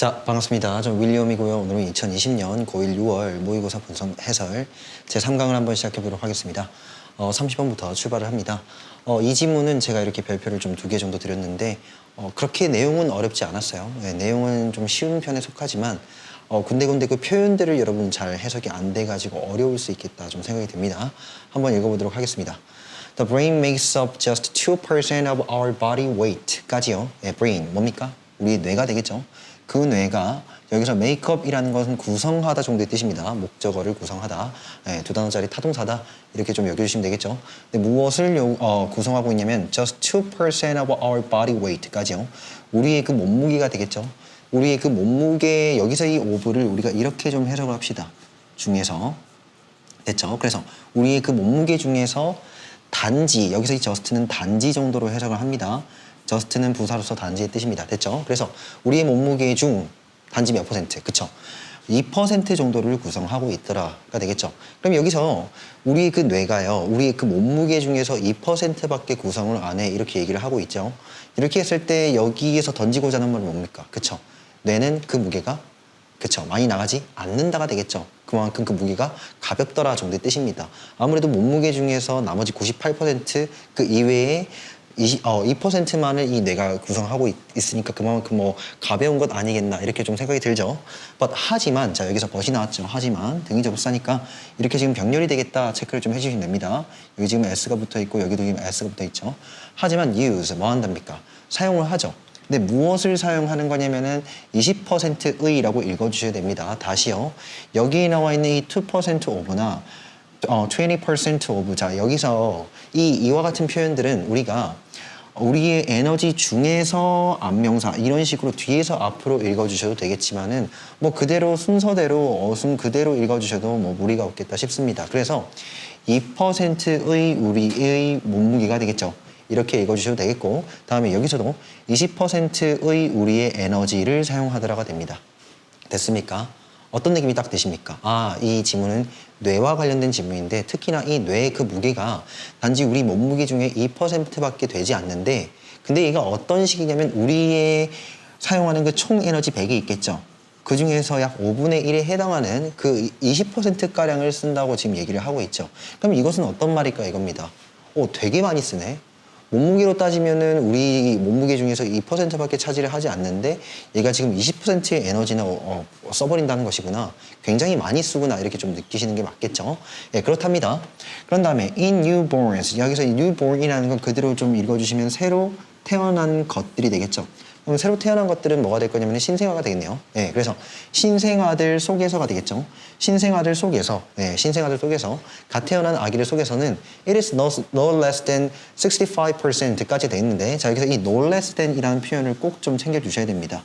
자, 반갑습니다. 전 윌리엄이고요. 오늘은 2020년 고1 6월 모의고사 분석 해설 제3강을 한번 시작해보도록 하겠습니다. 30번부터 출발을 합니다. 이 지문은 제가 이렇게 별표를 좀 2개 정도 드렸는데 그렇게 내용은 어렵지 않았어요. 네, 내용은 좀 쉬운 편에 속하지만 군데군데 그 표현들을 여러분 잘 해석이 안 돼가지고 어려울 수 있겠다 좀 생각이 듭니다. 한번 읽어보도록 하겠습니다. The brain makes up just 2% of our body weight까지요. 네, brain 뭡니까? 우리 뇌가 되겠죠. 그 뇌가 여기서 makeup이라는 것은 구성하다 정도의 뜻입니다. 목적어를 구성하다, 네, 2단어짜리 타동사다 이렇게 좀 여겨주시면 되겠죠. 근데 무엇을 구성하고 있냐면 just 2% of our body weight까지요. 우리의 그 몸무게가 되겠죠. 우리의 그 몸무게 여기서 이 of를 우리가 이렇게 좀 해석을 합시다. 중에서 됐죠. 그래서 우리의 그 몸무게 중에서 단지 여기서 이 just는 단지 정도로 해석을 합니다. just는 부사로서 단지의 뜻입니다. 됐죠? 그래서 우리의 몸무게 중 단지 몇 퍼센트? 그쵸? 2% 정도를 구성하고 있더라가 되겠죠? 그럼 여기서 우리 그 뇌가요, 우리 그 몸무게 중에서 2%밖에 구성을 안 해. 이렇게 얘기를 하고 있죠? 이렇게 했을 때 여기에서 던지고자 하는 말은 뭡니까? 그쵸? 뇌는 그 무게가 그쵸? 많이 나가지 않는다가 되겠죠? 그만큼 그 무게가 가볍더라 정도의 뜻입니다. 아무래도 몸무게 중에서 나머지 98%그 이외에 2%만을 이 뇌가 구성하고 있으니까 그만큼 뭐 가벼운 것 아니겠나 이렇게 좀 생각이 들죠. 하지만 자 여기서 but이 나왔죠. 하지만 등이 접수사니까 이렇게 지금 병렬이 되겠다 체크를 좀 해주시면 됩니다. 여기 지금 s가 붙어 있고 여기도 지금 s가 붙어 있죠. 하지만 use 뭐 한답니까? 사용을 하죠. 근데 무엇을 사용하는 거냐면은 20%의라고 읽어주셔야 됩니다. 다시요. 여기 나와 있는 이 2% of나 20% of 자 여기서 이와 같은 표현들은 우리가 우리의 에너지 중에서 안명사 이런 식으로 뒤에서 앞으로 읽어주셔도 되겠지만은 뭐 그대로 순서대로 어순 그대로 읽어주셔도 뭐 무리가 없겠다 싶습니다. 그래서 2%의 우리의 몸무게가 되겠죠. 이렇게 읽어주셔도 되겠고 다음에 여기서도 20%의 우리의 에너지를 사용하더라가 됩니다. 됐습니까? 어떤 느낌이 딱 드십니까? 아, 이 지문은 뇌와 관련된 지문인데 특히나 이 뇌의 그 무게가 단지 우리 몸무게 중에 2%밖에 되지 않는데 근데 얘가 어떤 식이냐면 우리의 사용하는 그 총 에너지 100이 있겠죠. 그 중에서 약 5분의 1에 해당하는 그 20%가량을 쓴다고 지금 얘기를 하고 있죠. 그럼 이것은 어떤 말일까 이겁니다. 되게 많이 쓰네. 몸무게로 따지면은 우리 몸무게 중에서 2%밖에 차지를 하지 않는데 얘가 지금 20%의 에너지나 써버린다는 것이구나. 굉장히 많이 쓰구나 이렇게 좀 느끼시는 게 맞겠죠. 예, 그렇답니다. 그런 다음에 in newborns 여기서 이 newborn이라는 건 그대로 좀 읽어주시면 새로 태어난 것들이 되겠죠. 그럼 새로 태어난 것들은 뭐가 될 거냐면 신생아가 되겠네요. 예, 그래서 신생아들 속에서가 되겠죠. 신생아들 속에서, 예, 신생아들 속에서 갓 태어난 아기들 속에서는 it is no less than 65%까지 돼 있는데 자 여기서 이 no less than이라는 표현을 꼭 좀 챙겨주셔야 됩니다.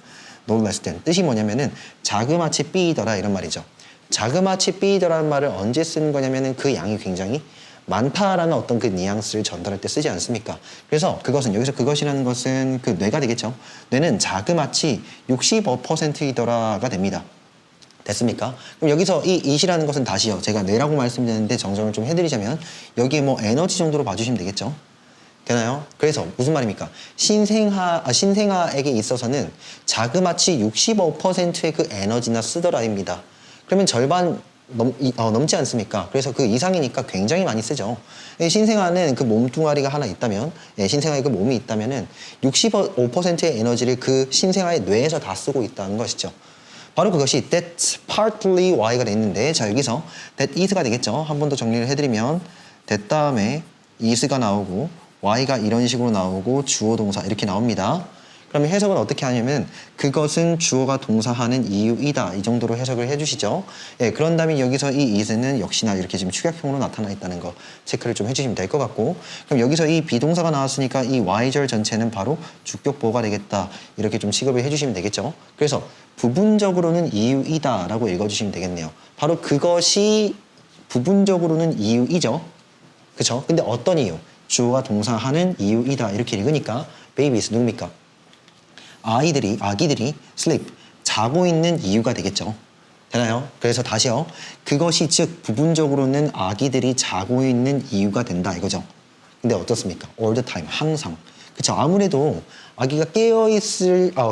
no less than 뜻이 뭐냐면은 자그마치 삐이더라 이런 말이죠. 자그마치 삐이더라는 말을 언제 쓰는 거냐면은 그 양이 굉장히 많다라는 어떤 그 뉘앙스를 전달할 때 쓰지 않습니까? 그래서 그것은 여기서 그것이라는 것은 그 뇌가 되겠죠. 뇌는 자그마치 65%이더라가 됩니다. 됐습니까? 그럼 여기서 이 it이라는 것은 다시요. 제가 뇌라고 말씀드렸는데 정정을 좀 해드리자면 여기에 뭐 에너지 정도로 봐주시면 되겠죠. 되나요? 그래서 무슨 말입니까? 신생아에게 있어서는 자그마치 65%의 그 에너지나 쓰더라입니다. 그러면 절반 넘지 않습니까? 그래서 그 이상이니까 굉장히 많이 쓰죠. 신생아는 그 몸뚱아리가 하나 있다면, 신생아의 그 몸이 있다면은 65%의 에너지를 그 신생아의 뇌에서 다 쓰고 있다는 것이죠. 바로 그것이 that's partly why가 돼 있는데, 자, 여기서 that is가 되겠죠. 한 번 더 정리를 해드리면, that 다음에 is가 나오고, why가 이런 식으로 나오고, 주어 동사 이렇게 나옵니다. 그러면 해석은 어떻게 하냐면 그것은 주어가 동사하는 이유이다 이 정도로 해석을 해주시죠. 예, 그런 다음에 여기서 이 is는 역시나 이렇게 지금 축약형으로 나타나 있다는 거 체크를 좀 해주시면 될 것 같고 그럼 여기서 이 비동사가 나왔으니까 이 y절 전체는 바로 주격 보호가 되겠다 이렇게 좀 취급을 해주시면 되겠죠. 그래서 부분적으로는 이유이다 라고 읽어주시면 되겠네요. 바로 그것이 부분적으로는 이유이죠. 그쵸? 근데 어떤 이유? 주어가 동사하는 이유이다 이렇게 읽으니까 babies 누굽니까? 아기들이 sleep, 자고 있는 이유가 되겠죠. 되나요? 그래서 다시요. 그것이 즉 부분적으로는 아기들이 자고 있는 이유가 된다 이거죠. 근데 어떻습니까? all the time, 항상. 그쵸. 아무래도 아기가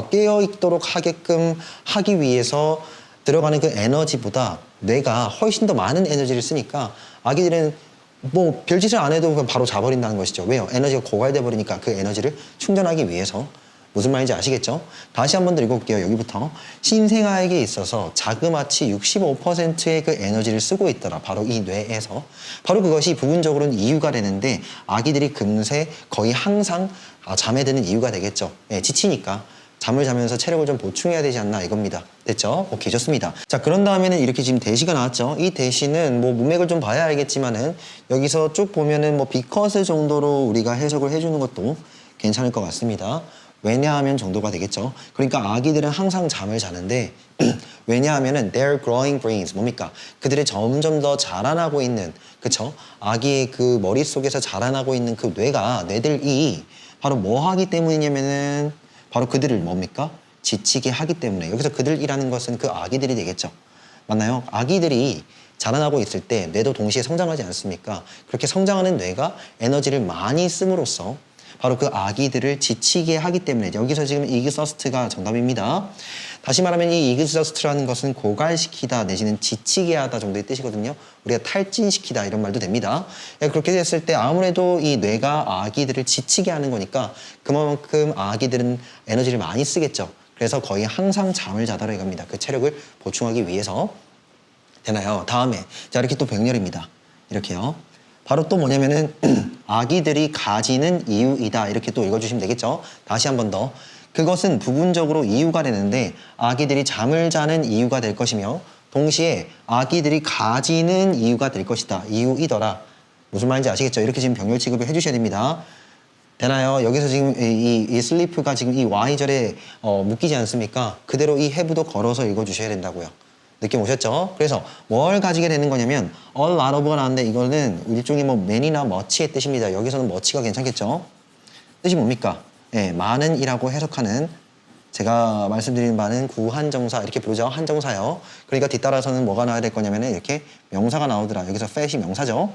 깨어있도록 하게끔 하기 위해서 들어가는 그 에너지보다 뇌가 훨씬 더 많은 에너지를 쓰니까 아기들은 뭐 별짓을 안 해도 그냥 바로 자버린다는 것이죠. 왜요? 에너지가 고갈돼 버리니까 그 에너지를 충전하기 위해서. 무슨 말인지 아시겠죠? 다시 한 번 더 읽어볼게요. 여기부터. 신생아에게 있어서 자그마치 65%의 그 에너지를 쓰고 있더라. 바로 이 뇌에서. 바로 그것이 부분적으로는 이유가 되는데 아기들이 금세 거의 항상 잠에 드는 이유가 되겠죠. 예, 지치니까. 잠을 자면서 체력을 좀 보충해야 되지 않나 이겁니다. 됐죠? 오케이, 좋습니다. 자, 그런 다음에는 이렇게 지금 대시가 나왔죠. 이 대시는 뭐 문맥을 좀 봐야 알겠지만은 여기서 쭉 보면은 뭐 because 정도로 우리가 해석을 해주는 것도 괜찮을 것 같습니다. 왜냐하면 정도가 되겠죠. 그러니까 아기들은 항상 잠을 자는데 왜냐하면은 their growing brains 뭡니까? 그들의 점점 더 자라나고 있는 그쵸? 아기의 그 머릿속에서 자라나고 있는 그 뇌들이 바로 뭐 하기 때문이냐면은 바로 그들을 뭡니까? 지치게 하기 때문에 여기서 그들이라는 것은 그 아기들이 되겠죠. 맞나요? 아기들이 자라나고 있을 때 뇌도 동시에 성장하지 않습니까? 그렇게 성장하는 뇌가 에너지를 많이 씀으로써 바로 그 아기들을 지치게 하기 때문에 여기서 지금 exhaust가 정답입니다. 다시 말하면 이 exhaust라는 것은 고갈시키다 내지는 지치게 하다 정도의 뜻이거든요. 우리가 탈진시키다 이런 말도 됩니다. 그렇게 됐을 때 아무래도 이 뇌가 아기들을 지치게 하는 거니까 그만큼 아기들은 에너지를 많이 쓰겠죠. 그래서 거의 항상 잠을 자더라 이겁니다. 그 체력을 보충하기 위해서. 되나요? 다음에 자 이렇게 또 병렬입니다. 이렇게요. 바로 또 뭐냐면은 아기들이 가지는 이유이다 이렇게 또 읽어주시면 되겠죠. 다시 한 번 더. 그것은 부분적으로 이유가 되는데 아기들이 잠을 자는 이유가 될 것이며 동시에 아기들이 가지는 이유가 될 것이다. 이유이더라. 무슨 말인지 아시겠죠? 이렇게 지금 병렬 취급을 해주셔야 됩니다. 되나요? 여기서 지금 이 슬리프가 지금 이 Y절에 묶이지 않습니까? 그대로 이 have도 걸어서 읽어주셔야 된다고요. 느낌 오셨죠? 그래서 뭘 가지게 되는 거냐면 a lot of가 나왔는데 이거는 일종의 뭐 many나 much의 뜻입니다. 여기서는 much가 괜찮겠죠? 뜻이 뭡니까? 예, 많은이라고 해석하는 제가 말씀드린 바는 구한정사 이렇게 부르죠. 한정사요. 그러니까 뒤따라서는 뭐가 나와야 될 거냐면 이렇게 명사가 나오더라. 여기서 fat이 명사죠.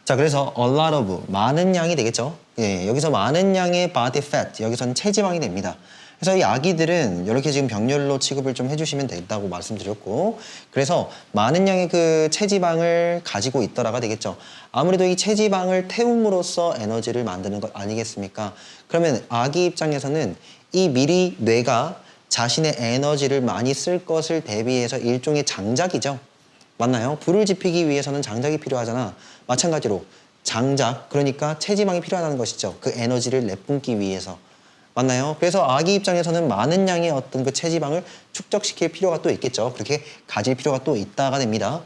자, 그래서 a lot of 많은 양이 되겠죠. 예, 여기서 많은 양의 body fat 여기서는 체지방이 됩니다. 그래서 이 아기들은 이렇게 지금 병렬로 취급을 좀 해주시면 된다고 말씀드렸고 그래서 많은 양의 그 체지방을 가지고 있더라가 되겠죠. 아무래도 이 체지방을 태움으로써 에너지를 만드는 것 아니겠습니까? 그러면 아기 입장에서는 이 미리 뇌가 자신의 에너지를 많이 쓸 것을 대비해서 일종의 장작이죠. 맞나요? 불을 지피기 위해서는 장작이 필요하잖아. 마찬가지로 장작, 그러니까 체지방이 필요하다는 것이죠. 그 에너지를 내뿜기 위해서. 맞나요? 그래서 아기 입장에서는 많은 양의 어떤 그 체지방을 축적시킬 필요가 또 있겠죠. 그렇게 가질 필요가 또 있다가 됩니다.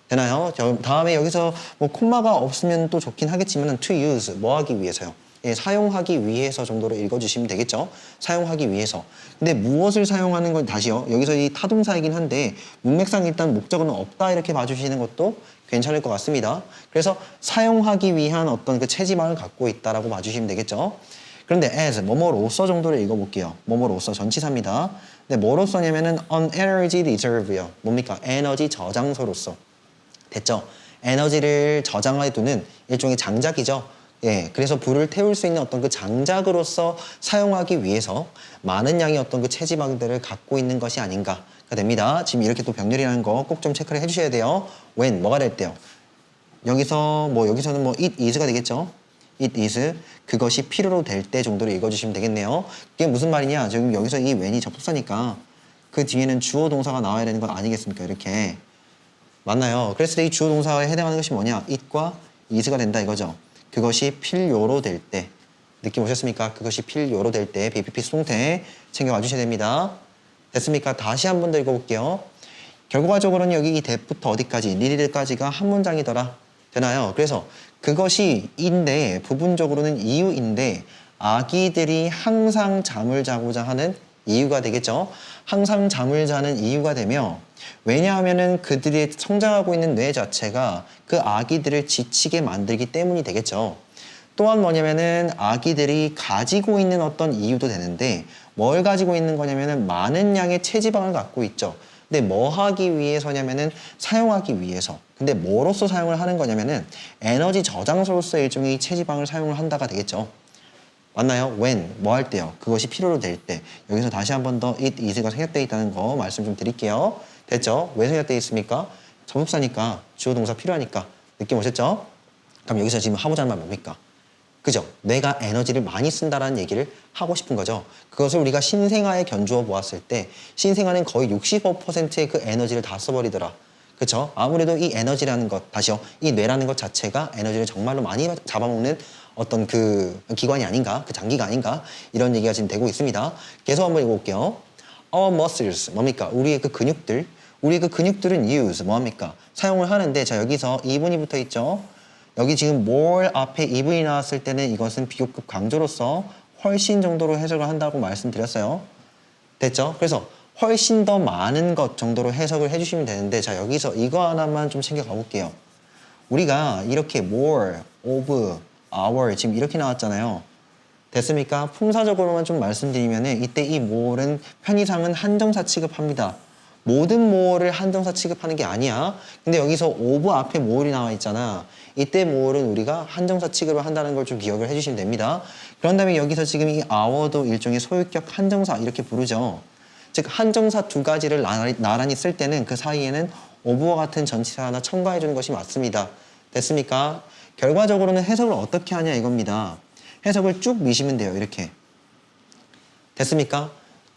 되나요? 다음에 여기서 뭐 콤마가 없으면 또 좋긴 하겠지만 to use, 뭐 하기 위해서요? 예, 사용하기 위해서 정도로 읽어주시면 되겠죠. 사용하기 위해서. 근데 무엇을 사용하는 건 다시요. 여기서 이 타동사이긴 한데 문맥상 일단 목적어는 없다 이렇게 봐주시는 것도 괜찮을 것 같습니다. 그래서 사용하기 위한 어떤 그 체지방을 갖고 있다라고 봐주시면 되겠죠. 그런데 as, 뭐뭐로써 정도를 읽어볼게요. 뭐뭐로써 전치사입니다. 근데 뭐로써냐면은 an energy reserve요. 뭡니까? 에너지 저장소로서. 됐죠? 에너지를 저장해 두는 일종의 장작이죠. 예, 그래서 불을 태울 수 있는 어떤 그 장작으로서 사용하기 위해서 많은 양의 어떤 그 체지방들을 갖고 있는 것이 아닌가가 됩니다. 지금 이렇게 또 병렬이라는 거 꼭 좀 체크를 해주셔야 돼요. when, 뭐가 될 때요? 여기서는 뭐 it is가 되겠죠? it is, 그것이 필요로 될 때 정도로 읽어주시면 되겠네요. 이게 무슨 말이냐? 지금 여기서 이 when이 접속사니까 그 뒤에는 주어 동사가 나와야 되는 건 아니겠습니까? 이렇게. 맞나요? 그랬을 때 이 주어 동사에 해당하는 것이 뭐냐? it과 is가 된다 이거죠. 그것이 필요로 될 때. 느낌 오셨습니까? 그것이 필요로 될 때 BPP 수동태 챙겨와 주셔야 됩니다. 됐습니까? 다시 한 번 더 읽어볼게요. 결과적으로는 여기 이 that부터 어디까지? need까지가 한 문장이더라. 되나요? 그래서 그것이 인데 부분적으로는 이유인데 아기들이 항상 잠을 자고자 하는 이유가 되겠죠. 항상 잠을 자는 이유가 되며 왜냐하면은 그들이 성장하고 있는 뇌 자체가 그 아기들을 지치게 만들기 때문이 되겠죠. 또한 뭐냐면은 아기들이 가지고 있는 어떤 이유도 되는데 뭘 가지고 있는 거냐면은 많은 양의 체지방을 갖고 있죠. 근데 뭐 하기 위해서냐면은 사용하기 위해서. 근데 뭐로서 사용을 하는 거냐면은 에너지 저장소로서 일종의 체지방을 사용을 한다가 되겠죠. 맞나요? when, 뭐 할 때요? 그것이 필요로 될 때. 여기서 다시 한 번 더 it, is가 생략되어 있다는 거 말씀 좀 드릴게요. 됐죠? 왜 생략되어 있습니까? 접속사니까, 주어 동사 필요하니까. 느낌 오셨죠? 그럼 여기서 지금 하고자 하는 말 뭡니까? 그죠? 뇌가 에너지를 많이 쓴다라는 얘기를 하고 싶은 거죠. 그것을 우리가 신생아에 견주어 보았을 때 신생아는 거의 65%의 그 에너지를 다 써버리더라. 그렇죠? 아무래도 이 에너지라는 것, 다시요. 이 뇌라는 것 자체가 에너지를 정말로 많이 잡아먹는 어떤 그 기관이 아닌가, 그 장기가 아닌가 이런 얘기가 지금 되고 있습니다. 계속 한번 읽어볼게요. Our muscles, 뭡니까? 우리의 그 근육들. 우리의 그 근육들은 use, 뭐합니까? 사용을 하는데 자 여기서 이분이 붙어 있죠. 여기 지금 more 앞에 이분이 나왔을 때는 이것은 비교급 강조로서 훨씬 정도로 해석을 한다고 말씀드렸어요. 됐죠? 그래서 훨씬 더 많은 것 정도로 해석을 해주시면 되는데 자 여기서 이거 하나만 좀 챙겨 가볼게요. 우리가 이렇게 more, of, our 지금 이렇게 나왔잖아요. 됐습니까? 품사적으로만 좀 말씀드리면 이때 이 more는 편의상은 한정사 취급합니다. 모든 more를 한정사 취급하는 게 아니야. 근데 여기서 of 앞에 more이 나와 있잖아. 이때 more는 우리가 한정사 취급을 한다는 걸 좀 기억을 해주시면 됩니다. 그런 다음에 여기서 지금 이 our도 일종의 소유격 한정사 이렇게 부르죠. 즉 한정사 두 가지를 나란히 쓸 때는 그 사이에는 of와 같은 전치사 하나 첨가해 주는 것이 맞습니다. 됐습니까? 결과적으로는 해석을 어떻게 하냐 이겁니다. 해석을 쭉 미시면 돼요. 이렇게. 됐습니까?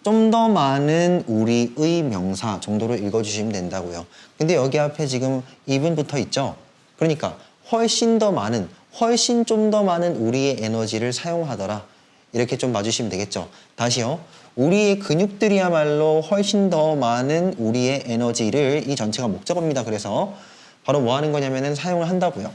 좀 더 많은 우리의 명사 정도로 읽어주시면 된다고요. 근데 여기 앞에 지금 even 붙어 있죠? 그러니까 훨씬 더 많은, 훨씬 좀 더 많은 우리의 에너지를 사용하더라. 이렇게 좀 봐주시면 되겠죠? 다시요. 우리의 근육들이야말로 훨씬 더 많은 우리의 에너지를 이 전체가 목적어입니다. 그래서 바로 뭐 하는 거냐면은 사용을 한다고요.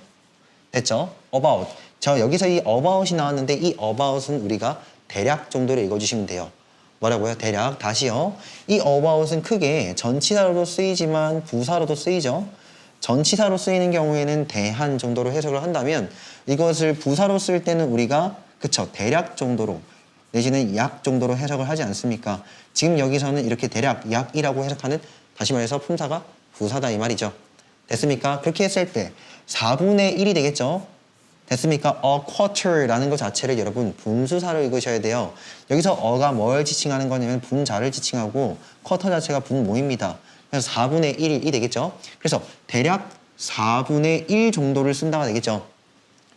됐죠? about. 저 여기서 이 about이 나왔는데 이 about은 우리가 대략 정도로 읽어주시면 돼요. 뭐라고요? 대략. 다시요. 이 about은 크게 전치사로도 쓰이지만 부사로도 쓰이죠. 전치사로 쓰이는 경우에는 대한 정도로 해석을 한다면 이것을 부사로 쓸 때는 우리가 그쵸 대략 정도로 내지는 약 정도로 해석을 하지 않습니까? 지금 여기서는 이렇게 대략 약이라고 해석하는 다시 말해서 품사가 부사다 이 말이죠. 됐습니까? 그렇게 했을 때 4분의 1이 되겠죠? 됐습니까? a quarter라는 것 자체를 여러분 분수사로 읽으셔야 돼요. 여기서 어가 뭘 지칭하는 거냐면 분자를 지칭하고 쿼터 자체가 분모입니다. 그래서 4분의 1이 되겠죠? 그래서 대략 4분의 1 정도를 쓴다가 되겠죠?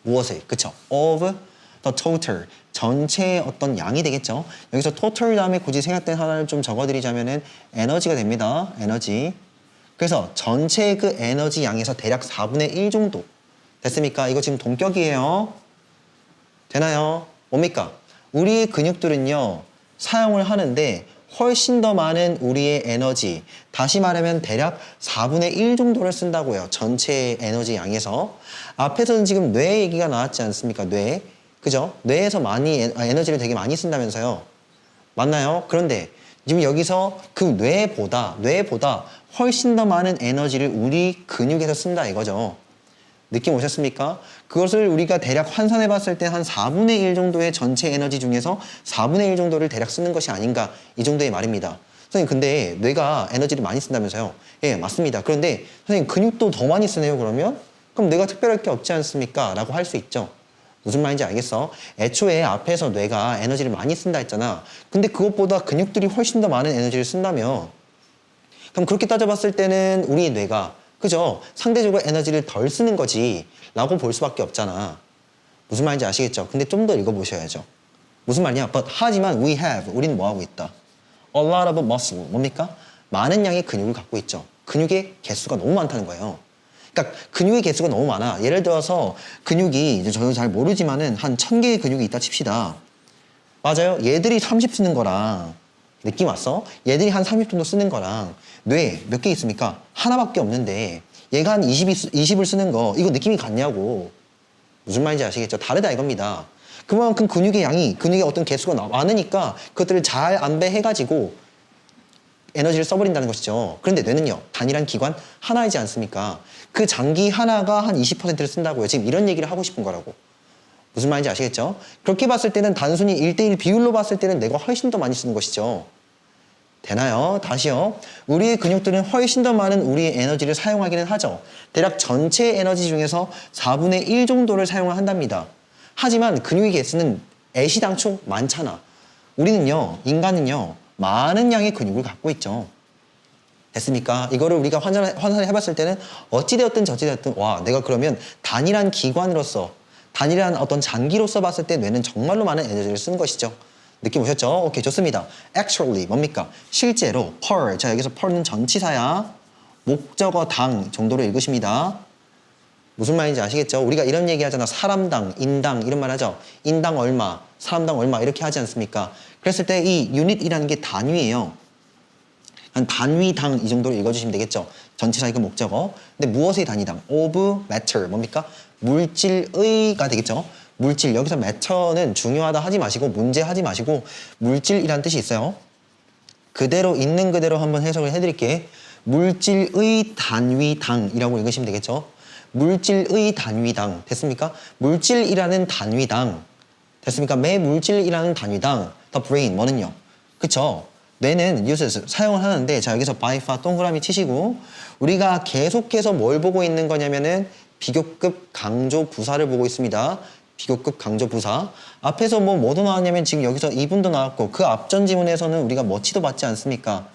무엇을? 그쵸? of the total. 전체의 어떤 양이 되겠죠? 여기서 total 다음에 굳이 생략된 하나를 좀 적어드리자면은 에너지가 됩니다. 에너지. 그래서 전체의 그 에너지 양에서 대략 4분의 1 정도. 됐습니까? 이거 지금 동격이에요. 되나요? 뭡니까? 우리의 근육들은요, 사용을 하는데 훨씬 더 많은 우리의 에너지, 다시 말하면 대략 4분의 1 정도를 쓴다고요. 전체 에너지 양에서. 앞에서는 지금 뇌 얘기가 나왔지 않습니까? 뇌. 그죠? 뇌에서 많이 에너지를 되게 많이 쓴다면서요. 맞나요? 그런데 지금 여기서 그 뇌보다 훨씬 더 많은 에너지를 우리 근육에서 쓴다 이거죠. 느낌 오셨습니까? 그것을 우리가 대략 환산해 봤을 때 한 4분의 1 정도의 전체 에너지 중에서 4분의 1 정도를 대략 쓰는 것이 아닌가 이 정도의 말입니다. 선생님 근데 뇌가 에너지를 많이 쓴다면서요? 예 맞습니다. 그런데 선생님 근육도 더 많이 쓰네요 그러면? 그럼 뇌가 특별할 게 없지 않습니까? 라고 할 수 있죠. 무슨 말인지 알겠어? 애초에 앞에서 뇌가 에너지를 많이 쓴다 했잖아. 근데 그것보다 근육들이 훨씬 더 많은 에너지를 쓴다며 그럼 그렇게 따져봤을 때는 우리 뇌가 그죠? 상대적으로 에너지를 덜 쓰는 거지 라고 볼 수밖에 없잖아. 무슨 말인지 아시겠죠? 근데 좀 더 읽어보셔야죠. 무슨 말이냐? But 하지만 we have, 우리는 뭐하고 있다? A lot of muscle, 뭡니까? 많은 양의 근육을 갖고 있죠. 근육의 개수가 너무 많다는 거예요. 그러니까 근육의 개수가 너무 많아. 예를 들어서 근육이 이제 저는 잘 모르지만은 한 1000개의 근육이 있다 칩시다. 맞아요? 얘들이 30 쓰는 거랑 느낌 왔어? 얘들이 한 30 정도 쓰는 거랑 뇌 몇 개 있습니까? 하나밖에 없는데 얘가 한 20을 쓰는 거 이거 느낌이 같냐고. 무슨 말인지 아시겠죠? 다르다 이겁니다. 그만큼 근육의 양이 근육의 어떤 개수가 많으니까 그것들을 잘 안배해가지고 에너지를 써버린다는 것이죠. 그런데 뇌는요. 단일한 기관 하나이지 않습니까? 그 장기 하나가 한 20%를 쓴다고요. 지금 이런 얘기를 하고 싶은 거라고. 무슨 말인지 아시겠죠? 그렇게 봤을 때는 단순히 1대1 비율로 봤을 때는 뇌가 훨씬 더 많이 쓰는 것이죠. 되나요? 다시요. 우리의 근육들은 훨씬 더 많은 우리의 에너지를 사용하기는 하죠. 대략 전체 에너지 중에서 4분의 1 정도를 사용을 한답니다. 하지만 근육의 개수는 애시당초 많잖아. 우리는요, 인간은요, 많은 양의 근육을 갖고 있죠. 됐습니까? 이거를 우리가 환산을 해봤을 때는 어찌되었든 저찌되었든 와, 내가 그러면 단일한 기관으로서 단일한 어떤 장기로서 봤을 때 뇌는 정말로 많은 에너지를 쓰는 것이죠. 느낌 오셨죠? 오케이, 좋습니다. Actually 뭡니까? 실제로 per, 자 여기서 per는 전치사야. 목적어 당 정도로 읽으십니다. 무슨 말인지 아시겠죠? 우리가 이런 얘기 하잖아. 사람당, 인당 이런 말 하죠. 인당 얼마, 사람당 얼마 이렇게 하지 않습니까? 그랬을 때 이 유닛이라는 게 단위예요. 한 단위당 이 정도로 읽어주시면 되겠죠. 전치사의 그 목적어. 근데 무엇의 단위당? of matter 뭡니까? 물질의가 되겠죠. 물질, 여기서 matter는 중요하다 하지 마시고 문제 하지 마시고 물질이란 뜻이 있어요. 그대로 있는 그대로 한번 해석을 해드릴게. 물질의 단위당이라고 읽으시면 되겠죠. 물질의 단위당 됐습니까? 물질이라는 단위당 됐습니까? 매 물질이라는 단위당 the brain 뭐는요? 그쵸? 뇌는 uses 사용을 하는데 자 여기서 by far 동그라미 치시고 우리가 계속해서 뭘 보고 있는 거냐면은 비교급 강조 부사를 보고 있습니다. 비교급 강조 부사 앞에서 뭐도 나왔냐면 지금 여기서 이분도 나왔고 그 앞전 지문에서는 우리가 뭐치도 받지 않습니까?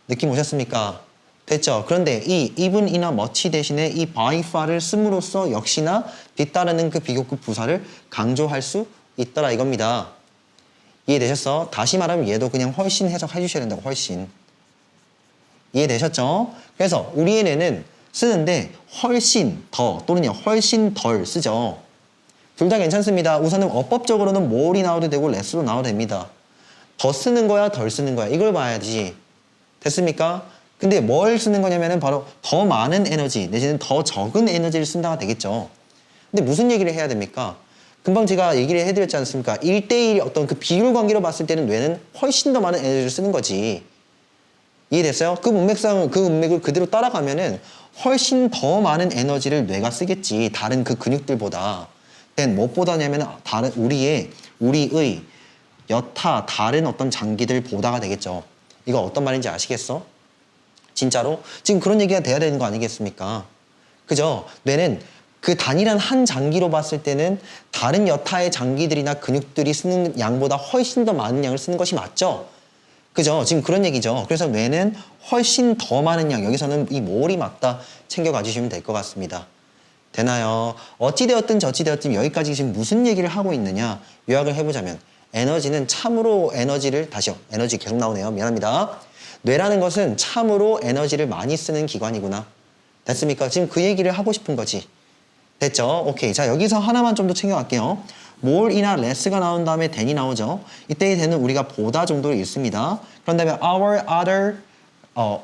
느낌 오셨습니까? 됐죠? 그런데 이 even이나 much 대신에 이 by far를 씀으로써 역시나 뒤따르는 그 비교급 부사를 강조할 수 있더라 이겁니다. 이해되셨어? 다시 말하면 얘도 그냥 훨씬 해석해 주셔야 된다고 훨씬. 이해되셨죠? 그래서 우리의 뇌는 쓰는데 훨씬 더 또는요 훨씬 덜 쓰죠. 둘 다 괜찮습니다. 우선은 어법적으로는 more이 나와도 되고 less로 나와도 됩니다. 더 쓰는 거야 덜 쓰는 거야 이걸 봐야지. 됐습니까? 근데 뭘 쓰는 거냐면은 바로 더 많은 에너지 내지는 더 적은 에너지를 쓴다가 되겠죠. 근데 무슨 얘기를 해야 됩니까? 금방 제가 얘기를 해드렸지 않습니까? 1대1 어떤 그 비율 관계로 봤을 때는 뇌는 훨씬 더 많은 에너지를 쓰는 거지. 이해됐어요? 그 문맥상, 그 문맥을 그대로 따라가면은 훨씬 더 많은 에너지를 뇌가 쓰겠지. 다른 그 근육들보다. then 무엇보다냐면 우리의 여타 다른 어떤 장기들보다가 되겠죠. 이거 어떤 말인지 아시겠어? 진짜로? 지금 그런 얘기가 돼야 되는 거 아니겠습니까? 그죠? 뇌는 그 단일한 한 장기로 봤을 때는 다른 여타의 장기들이나 근육들이 쓰는 양보다 훨씬 더 많은 양을 쓰는 것이 맞죠? 그죠? 지금 그런 얘기죠. 그래서 뇌는 훨씬 더 많은 양, 여기서는 이 모월이 맞다 챙겨가 주시면 될 것 같습니다. 되나요? 어찌되었든 저찌되었든 여기까지 지금 무슨 얘기를 하고 있느냐 요약을 해보자면 에너지는 참으로 다시요. 에너지 계속 나오네요. 미안합니다. 뇌라는 것은 참으로 에너지를 많이 쓰는 기관이구나. 됐습니까? 지금 그 얘기를 하고 싶은 거지. 됐죠? 오케이. 자, 여기서 하나만 좀 더 챙겨갈게요. more이나 less가 나온 다음에 than이 나오죠. 이때의 than은 우리가 보다 정도로 읽습니다. 그런 다음에 our other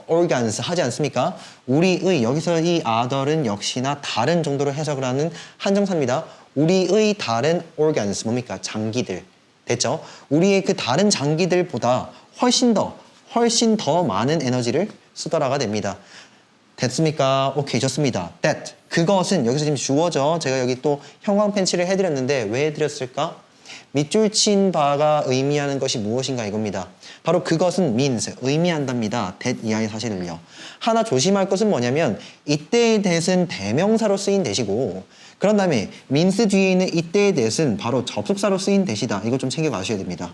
organs 하지 않습니까? 우리의 여기서 이 other은 역시나 다른 정도로 해석을 하는 한정사입니다. 우리의 다른 organs 뭡니까? 장기들. 됐죠? 우리의 그 다른 장기들보다 훨씬 더 많은 에너지를 쓰더라가 됩니다. 됐습니까? 오케이, 좋습니다. that. 그것은 여기서 지금 주어져. 제가 여기 또 형광 펜치를 해드렸는데 왜 해드렸을까? 밑줄 친 바가 의미하는 것이 무엇인가 이겁니다. 바로 그것은 means, 의미한답니다. that 이하의 사실을요. 하나 조심할 것은 뭐냐면 이때의 that은 대명사로 쓰인 that이고 그런 다음에 means 뒤에 있는 이때의 that은 바로 접속사로 쓰인 that이다. 이거 좀 챙겨가셔야 됩니다.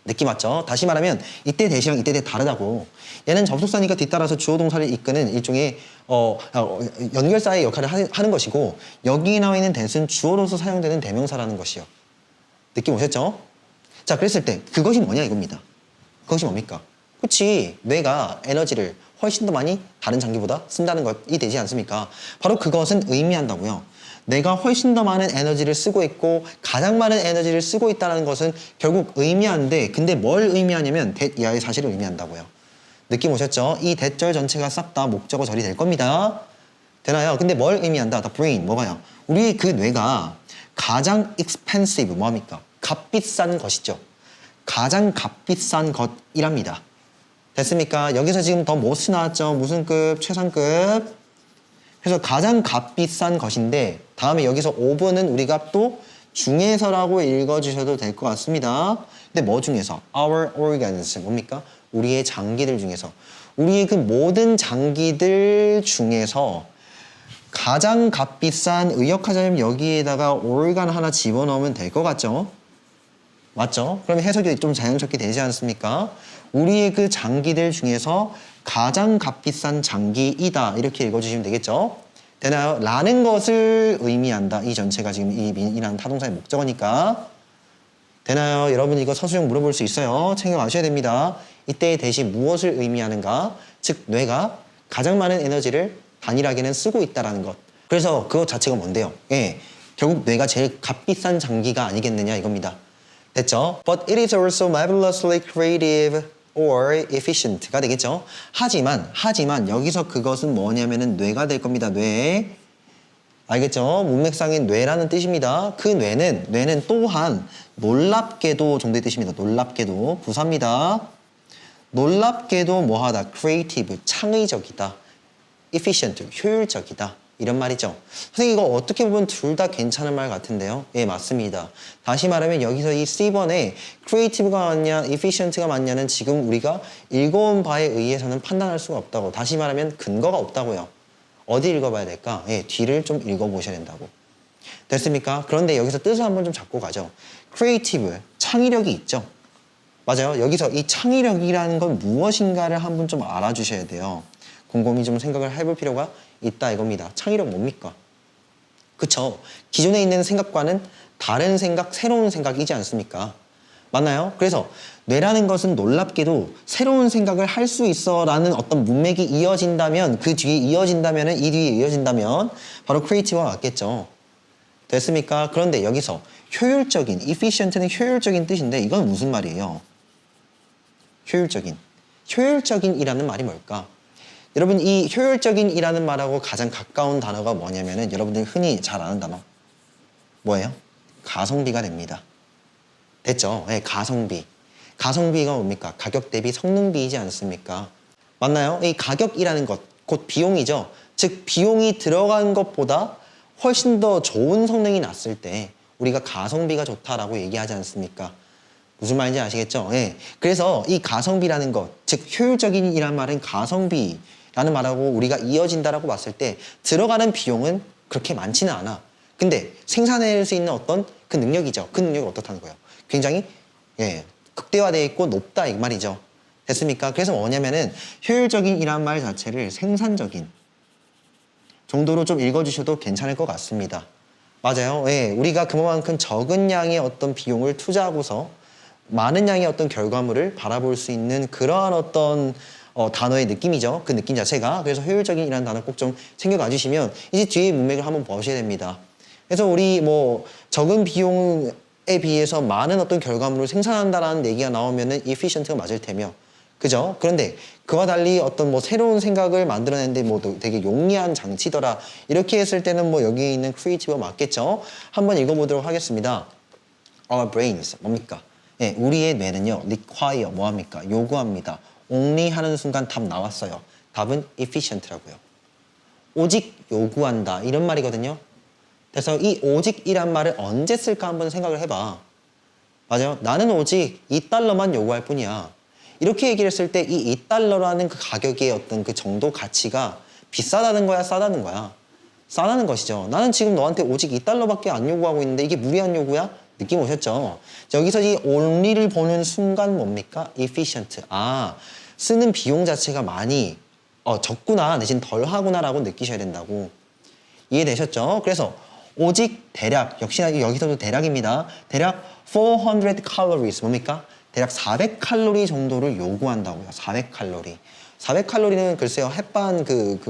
느낌 왔죠? 다시 말하면 이때 대시랑 이때 대 다르다고. 얘는 접속사니까 뒤따라서 주어 동사를 이끄는 일종의 연결사의 역할을 하는 것이고 여기 나와 있는 대는 주어로서 사용되는 대명사라는 것이요. 느낌 오셨죠? 자, 그랬을 때 그것이 뭐냐 이겁니다. 그것이 뭡니까? 그렇지. 뇌가 에너지를 훨씬 더 많이 다른 장기보다 쓴다는 것이 되지 않습니까? 바로 그것은 의미한다고요. 내가 훨씬 더 많은 에너지를 쓰고 있고 가장 많은 에너지를 쓰고 있다는 것은 결국 의미하는데 근데 뭘 의미하냐면 that 이하의 사실을 의미한다고요. 느낌 오셨죠? 이 that절 전체가 싹 다 목적어 절이 될 겁니다. 되나요? 근데 뭘 의미한다? the brain 뭐가요? 우리 그 뇌가 가장 expensive 뭐합니까? 값비싼 것이죠. 가장 값비싼 것이랍니다. 됐습니까? 여기서 지금 더 most 나왔죠? 무슨 급? 최상급. 그래서 가장 값비싼 것인데 다음에 여기서 of는 우리가 또 중에서라고 읽어주셔도 될 것 같습니다. 근데 뭐 중에서? Our organs 뭡니까? 우리의 장기들 중에서 우리의 그 모든 장기들 중에서 가장 값비싼 의역하자면 여기에다가 organ 하나 집어넣으면 될 것 같죠? 맞죠? 그러면 해석이 좀 자연스럽게 되지 않습니까? 우리의 그 장기들 중에서 가장 값비싼 장기이다. 이렇게 읽어주시면 되겠죠? 되나요? 라는 것을 의미한다. 이 전체가 지금 이라는 타동사의 목적어니까. 되나요? 여러분 이거 서술형 물어볼 수 있어요. 챙겨가셔야 됩니다. 이때 대신 무엇을 의미하는가? 즉 뇌가 가장 많은 에너지를 단일하게는 쓰고 있다는 것. 그래서 그것 자체가 뭔데요? 예, 결국 뇌가 제일 값비싼 장기가 아니겠느냐 이겁니다. 됐죠? But it is also marvelously creative or efficient가 되겠죠? 하지만 여기서 그것은 뭐냐면은 뇌가 될 겁니다. 뇌. 알겠죠? 문맥상의 뇌라는 뜻입니다. 그 뇌는 또한 놀랍게도 정도의 뜻입니다. 놀랍게도 부사입니다. 놀랍게도 뭐하다? creative, 창의적이다. efficient, 효율적이다. 이런 말이죠. 선생님 이거 어떻게 보면 둘 다 괜찮은 말 같은데요. 예, 맞습니다. 다시 말하면 여기서 이 C번에 creative가 맞냐, efficient가 맞냐는 지금 우리가 읽어온 바에 의해서는 판단할 수가 없다고. 다시 말하면 근거가 없다고요. 어디 읽어봐야 될까? 예, 뒤를 좀 읽어보셔야 된다고. 됐습니까? 그런데 여기서 뜻을 한번 좀 잡고 가죠. creative, 창의력이 있죠. 맞아요. 여기서 이 창의력이라는 건 무엇인가를 한번 좀 알아주셔야 돼요. 곰곰이 좀 생각을 해볼 필요가 있다 이겁니다. 창의력 뭡니까? 그쵸? 기존에 있는 생각과는 다른 생각, 새로운 생각이지 않습니까? 맞나요? 그래서 뇌라는 것은 놀랍게도 새로운 생각을 할 수 있어 라는 어떤 문맥이 이어진다면 그 뒤에 이어진다면 이 뒤에 이어진다면 바로 크리에이티브가 맞겠죠. 됐습니까? 그런데 여기서 효율적인, efficient는 효율적인 뜻인데 이건 무슨 말이에요? 효율적인이라는 말이 뭘까? 여러분 이 효율적인이라는 말하고 가장 가까운 단어가 뭐냐면은 여러분들이 흔히 잘 아는 단어 뭐예요? 가성비가 됩니다. 됐죠? 네, 가성비. 가성비가 뭡니까? 가격 대비 성능비이지 않습니까? 맞나요? 이 가격이라는 것, 곧 비용이죠. 즉 비용이 들어간 것보다 훨씬 더 좋은 성능이 났을 때 우리가 가성비가 좋다라고 얘기하지 않습니까? 무슨 말인지 아시겠죠? 예. 그래서 이 가성비라는 것, 즉 효율적인이란 말은 가성비라는 말하고 우리가 이어진다라고 봤을 때 들어가는 비용은 그렇게 많지는 않아. 근데 생산해낼 수 있는 어떤 그 능력이죠. 그 능력이 어떻다는 거예요? 굉장히 극대화되어 있고 높다 이 말이죠. 됐습니까? 그래서 뭐냐면은 효율적인이란 말 자체를 생산적인 정도로 좀 읽어주셔도 괜찮을 것 같습니다. 맞아요. 예, 우리가 그만큼 적은 양의 어떤 비용을 투자하고서 많은 양의 어떤 결과물을 바라볼 수 있는 그러한 어떤 단어의 느낌이죠. 그 느낌 자체가. 그래서 효율적인이라는 단어 꼭 좀 챙겨가 주시면 이제 뒤에 문맥을 한번 보셔야 됩니다. 그래서 우리 뭐 적은 비용에 비해서 많은 어떤 결과물을 생산한다라는 얘기가 나오면은 efficient가 맞을 테며 그죠? 그런데 그와 달리 어떤 뭐 새로운 생각을 만들어내는데 뭐 되게 용이한 장치더라 이렇게 했을 때는 뭐 여기 있는 creative가 맞겠죠? 한번 읽어보도록 하겠습니다. Our brains 뭡니까? 예, 우리의 뇌는요 require 뭐합니까? 요구합니다. only 하는 순간 답 나왔어요. 답은 efficient라고요. 오직 요구한다 이런 말이거든요. 그래서 이 오직이란 말을 언제 쓸까 한번 생각을 해봐. 맞아요? 나는 오직 $2만 요구할 뿐이야. 이렇게 얘기를 했을 때 이 $2라는 그 가격의 어떤 그 정도 가치가 비싸다는 거야, 싸다는 거야? 싸다는 것이죠. 나는 지금 너한테 오직 $2밖에 안 요구하고 있는데 이게 무리한 요구야? 느낌 오셨죠? 여기서 이 only를 보는 순간 뭡니까? efficient. 아, 쓰는 비용 자체가 많이 적구나 대신 덜 하구나라고 느끼셔야 된다고. 이해되셨죠? 그래서 오직 대략, 역시나 여기서도 대략입니다. 대략 400 calories 뭡니까? 대략 400칼로리 정도를 요구한다고요. 400칼로리. 400칼로리는 글쎄요, 햇반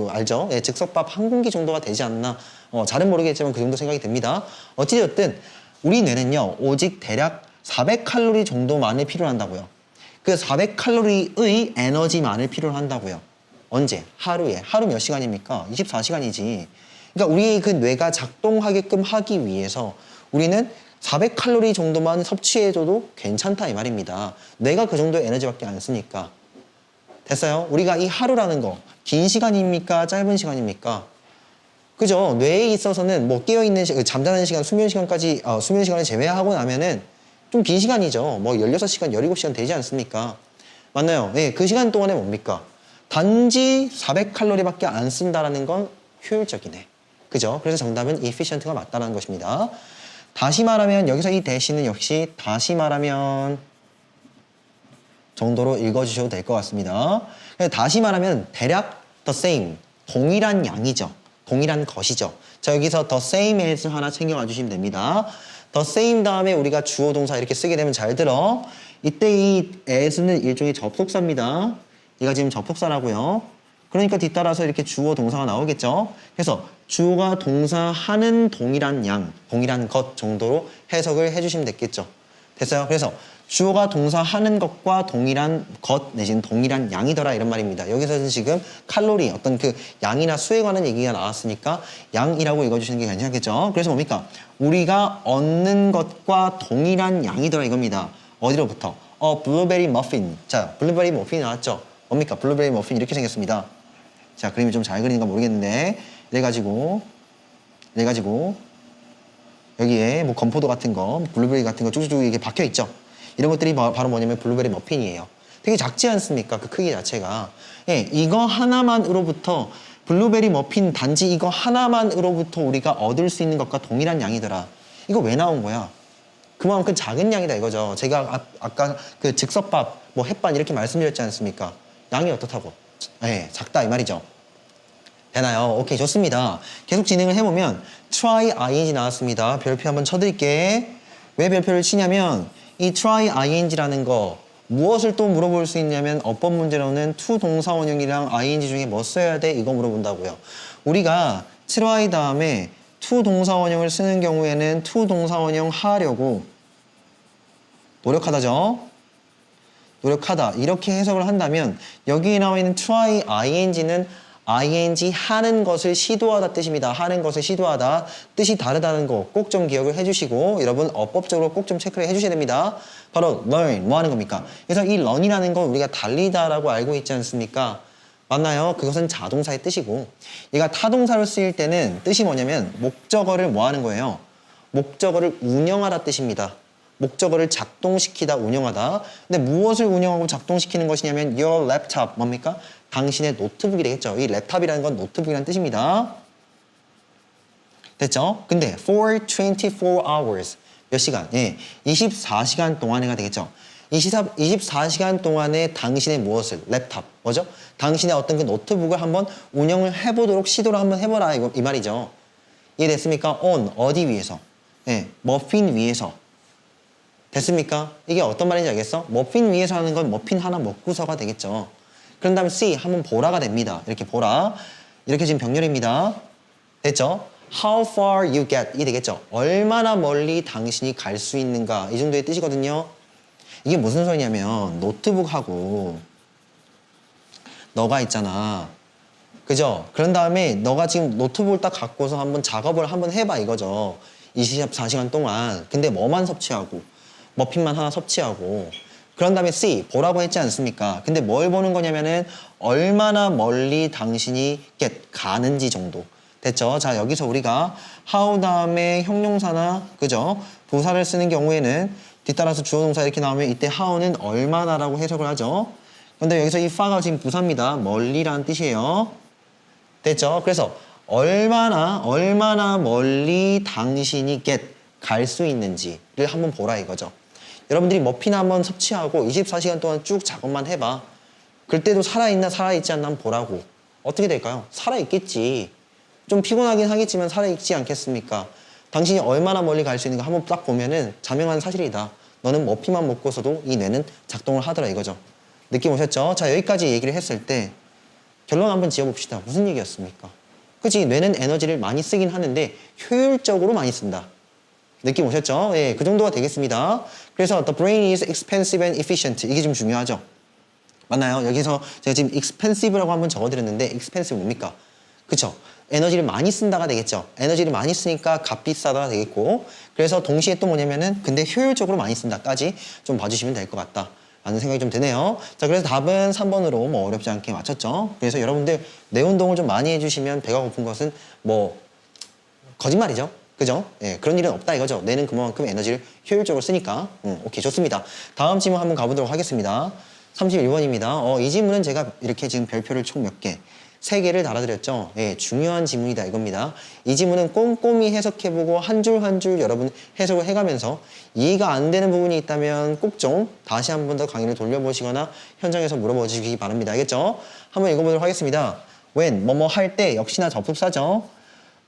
알죠? 예, 즉석밥 한 공기 정도가 되지 않나. 잘은 모르겠지만 그 정도 생각이 듭니다. 어찌되었든 우리 뇌는요, 오직 대략 400칼로리 정도만을 필요로 한다고요. 그 400칼로리의 에너지만을 필요로 한다고요. 언제? 하루에. 하루 몇 시간입니까? 24시간이지. 그러니까 우리 그 뇌가 작동하게끔 하기 위해서 우리는 400칼로리 정도만 섭취해줘도 괜찮다 이 말입니다. 뇌가 그 정도의 에너지밖에 안 쓰니까. 됐어요? 우리가 이 하루라는 거 긴 시간입니까? 짧은 시간입니까? 그죠? 뇌에 있어서는 뭐 깨어있는 잠자는 시간, 수면 시간까지 수면 시간을 제외하고 나면은 좀 긴 시간이죠. 뭐 16시간, 17시간 되지 않습니까? 맞나요? 네, 그 시간 동안에 뭡니까? 단지 400칼로리밖에 안 쓴다라는 건 효율적이네. 그죠? 그래서 정답은 efficient가 맞다는 것입니다. 다시 말하면 여기서 이 대시는 역시 다시 말하면 정도로 읽어주셔도 될 것 같습니다. 다시 말하면 대략 the same, 동일한 양이죠. 동일한 것이죠. 자, 여기서 the same as 하나 챙겨와 주시면 됩니다. the same 다음에 우리가 주어 동사 이렇게 쓰게 되면 잘 들어. 이때 이 as는 일종의 접속사입니다. 얘가 지금 접속사라고요. 그러니까 뒤따라서 이렇게 주어 동사가 나오겠죠. 그래서 주어가 동사하는 동일한 양, 동일한 것 정도로 해석을 해주시면 됐겠죠. 됐어요? 그래서 주어가 동사하는 것과 동일한 것 내지는 동일한 양이더라 이런 말입니다. 여기서는 지금 칼로리 어떤 그 양이나 수에 관한 얘기가 나왔으니까 양이라고 읽어주시는 게 괜찮겠죠. 그래서 뭡니까? 우리가 얻는 것과 동일한 양이더라 이겁니다. 어디로부터? 블루베리 머핀. 자, 블루베리 머핀이 나왔죠. 뭡니까? 블루베리 머핀 이렇게 생겼습니다. 자, 그림이 좀 잘 그리는가 모르겠는데 이래가지고 여기에 뭐 건포도 같은 거, 블루베리 같은 거 쭉쭉쭉 이렇게 박혀 있죠. 이런 것들이 바로 뭐냐면 블루베리 머핀이에요. 되게 작지 않습니까? 그 크기 자체가. 예, 이거 하나만으로부터 블루베리 머핀 단지 이거 하나만으로부터 우리가 얻을 수 있는 것과 동일한 양이더라. 이거 왜 나온 거야? 그만큼 작은 양이다 이거죠. 제가 아까 그 즉석밥, 뭐 햇반 이렇게 말씀드렸지 않습니까? 양이 어떻다고? 예, 작다 이 말이죠. 되나요? 오케이, 좋습니다. 계속 진행을 해보면 try ing 나왔습니다. 별표 한번 쳐드릴게. 왜 별표를 치냐면 이 try ing라는 거 무엇을 또 물어볼 수 있냐면 어법 문제로는 to 동사 원형이랑 ing 중에 뭐 써야 돼? 이거 물어본다고요. 우리가 try 다음에 to 동사 원형을 쓰는 경우에는 to 동사 원형 하려고 노력하다죠. 노력하다 이렇게 해석을 한다면 여기에 나와 있는 try ing는 ing 하는 것을 시도하다 뜻입니다. 하는 것을 시도하다 뜻이 다르다는 거 꼭 좀 기억을 해주시고 여러분 어법적으로 꼭 좀 체크를 해주셔야 됩니다. 바로 learn 뭐 하는 겁니까? 그래서 이 learn이라는 건 우리가 달리다라고 알고 있지 않습니까? 맞나요? 그것은 자동사의 뜻이고 얘가 타동사로 쓰일 때는 뜻이 뭐냐면 목적어를 뭐 하는 거예요? 목적어를 운영하다 뜻입니다. 목적어를 작동시키다, 운영하다. 근데 무엇을 운영하고 작동시키는 것이냐면 your laptop, 뭡니까? 당신의 노트북이 되겠죠. 이 랩탑이라는 건 노트북이라는 뜻입니다. 됐죠? 근데 for 24 hours, 몇 시간? 예, 24시간 동안에가 되겠죠. 24시간 동안에 당신의 무엇을? 랩탑, 뭐죠? 당신의 어떤 그 노트북을 한번 운영을 해보도록 시도를 한번 해보라, 이 말이죠. 이해됐습니까? on, 어디 위에서? 예, 머핀 위에서. 됐습니까? 이게 어떤 말인지 알겠어? 머핀 위에서 하는 건 머핀 하나 먹고서가 되겠죠. 그런 다음에 C, 한번 보라가 됩니다. 이렇게 보라. 이렇게 지금 병렬입니다. 됐죠? How far you get 이 되겠죠. 얼마나 멀리 당신이 갈 수 있는가 이 정도의 뜻이거든요. 이게 무슨 소리냐면 노트북하고 너가 있잖아. 그죠? 그런 다음에 너가 지금 노트북을 딱 갖고서 한번 작업을 한번 해봐 이거죠. 24시간 동안. 근데 뭐만 섭취하고 머핀만 하나 섭취하고 그런 다음에 C, 보라고 했지 않습니까? 근데 뭘 보는 거냐면은 얼마나 멀리 당신이 가는지 정도. 됐죠? 자, 여기서 우리가 how 다음에 형용사나, 그죠? 부사를 쓰는 경우에는 뒤따라서 주어 동사 이렇게 나오면 이때 how는 얼마나라고 해석을 하죠? 근데 여기서 이 far가 지금 부사입니다. 멀리라는 뜻이에요. 됐죠? 그래서 얼마나 멀리 당신이 갈 수 있는지를 한번 보라 이거죠. 여러분들이 머핀 한번 섭취하고 24시간 동안 쭉 작업만 해봐. 그때도 살아있나 살아있지 않나 한번 보라고. 어떻게 될까요? 살아있겠지. 좀 피곤하긴 하겠지만 살아있지 않겠습니까? 당신이 얼마나 멀리 갈 수 있는가 한번 딱 보면은 자명한 사실이다. 너는 머핀만 먹고서도 이 뇌는 작동을 하더라 이거죠. 느낌 오셨죠? 자, 여기까지 얘기를 했을 때 결론 한번 지어봅시다. 무슨 얘기였습니까? 그치? 뇌는 에너지를 많이 쓰긴 하는데 효율적으로 많이 쓴다. 느낌 오셨죠? 예, 그 정도가 되겠습니다. 그래서 the brain is expensive and efficient. 이게 좀 중요하죠? 맞나요? 여기서 제가 지금 expensive라고 한번 적어드렸는데 expensive 뭡니까? 그쵸? 에너지를 많이 쓴다가 되겠죠? 에너지를 많이 쓰니까 값비싸다가 되겠고 그래서 동시에 또 뭐냐면은 근데 효율적으로 많이 쓴다까지 좀 봐주시면 될 것 같다. 라는 생각이 좀 드네요. 자, 그래서 답은 3번으로 뭐 어렵지 않게 맞췄죠? 그래서 여러분들 뇌 운동을 좀 많이 해주시면 배가 고픈 것은 뭐 거짓말이죠? 그죠? 예, 그런 일은 없다 이거죠. 뇌는 그만큼 에너지를 효율적으로 쓰니까. 오케이, 좋습니다. 다음 질문 한번 가보도록 하겠습니다. 31번입니다. 이 질문은 제가 이렇게 지금 별표를 총 몇 개? 세 개를 달아드렸죠. 예, 중요한 지문이다 이겁니다. 이 지문은 꼼꼼히 해석해보고 한 줄 한 줄 여러분 해석을 해가면서 이해가 안 되는 부분이 있다면 꼭 좀 다시 한 번 더 강의를 돌려보시거나 현장에서 물어봐 주시기 바랍니다. 알겠죠? 한번 읽어보도록 하겠습니다. when, 뭐뭐 할 때 역시나 접속사죠.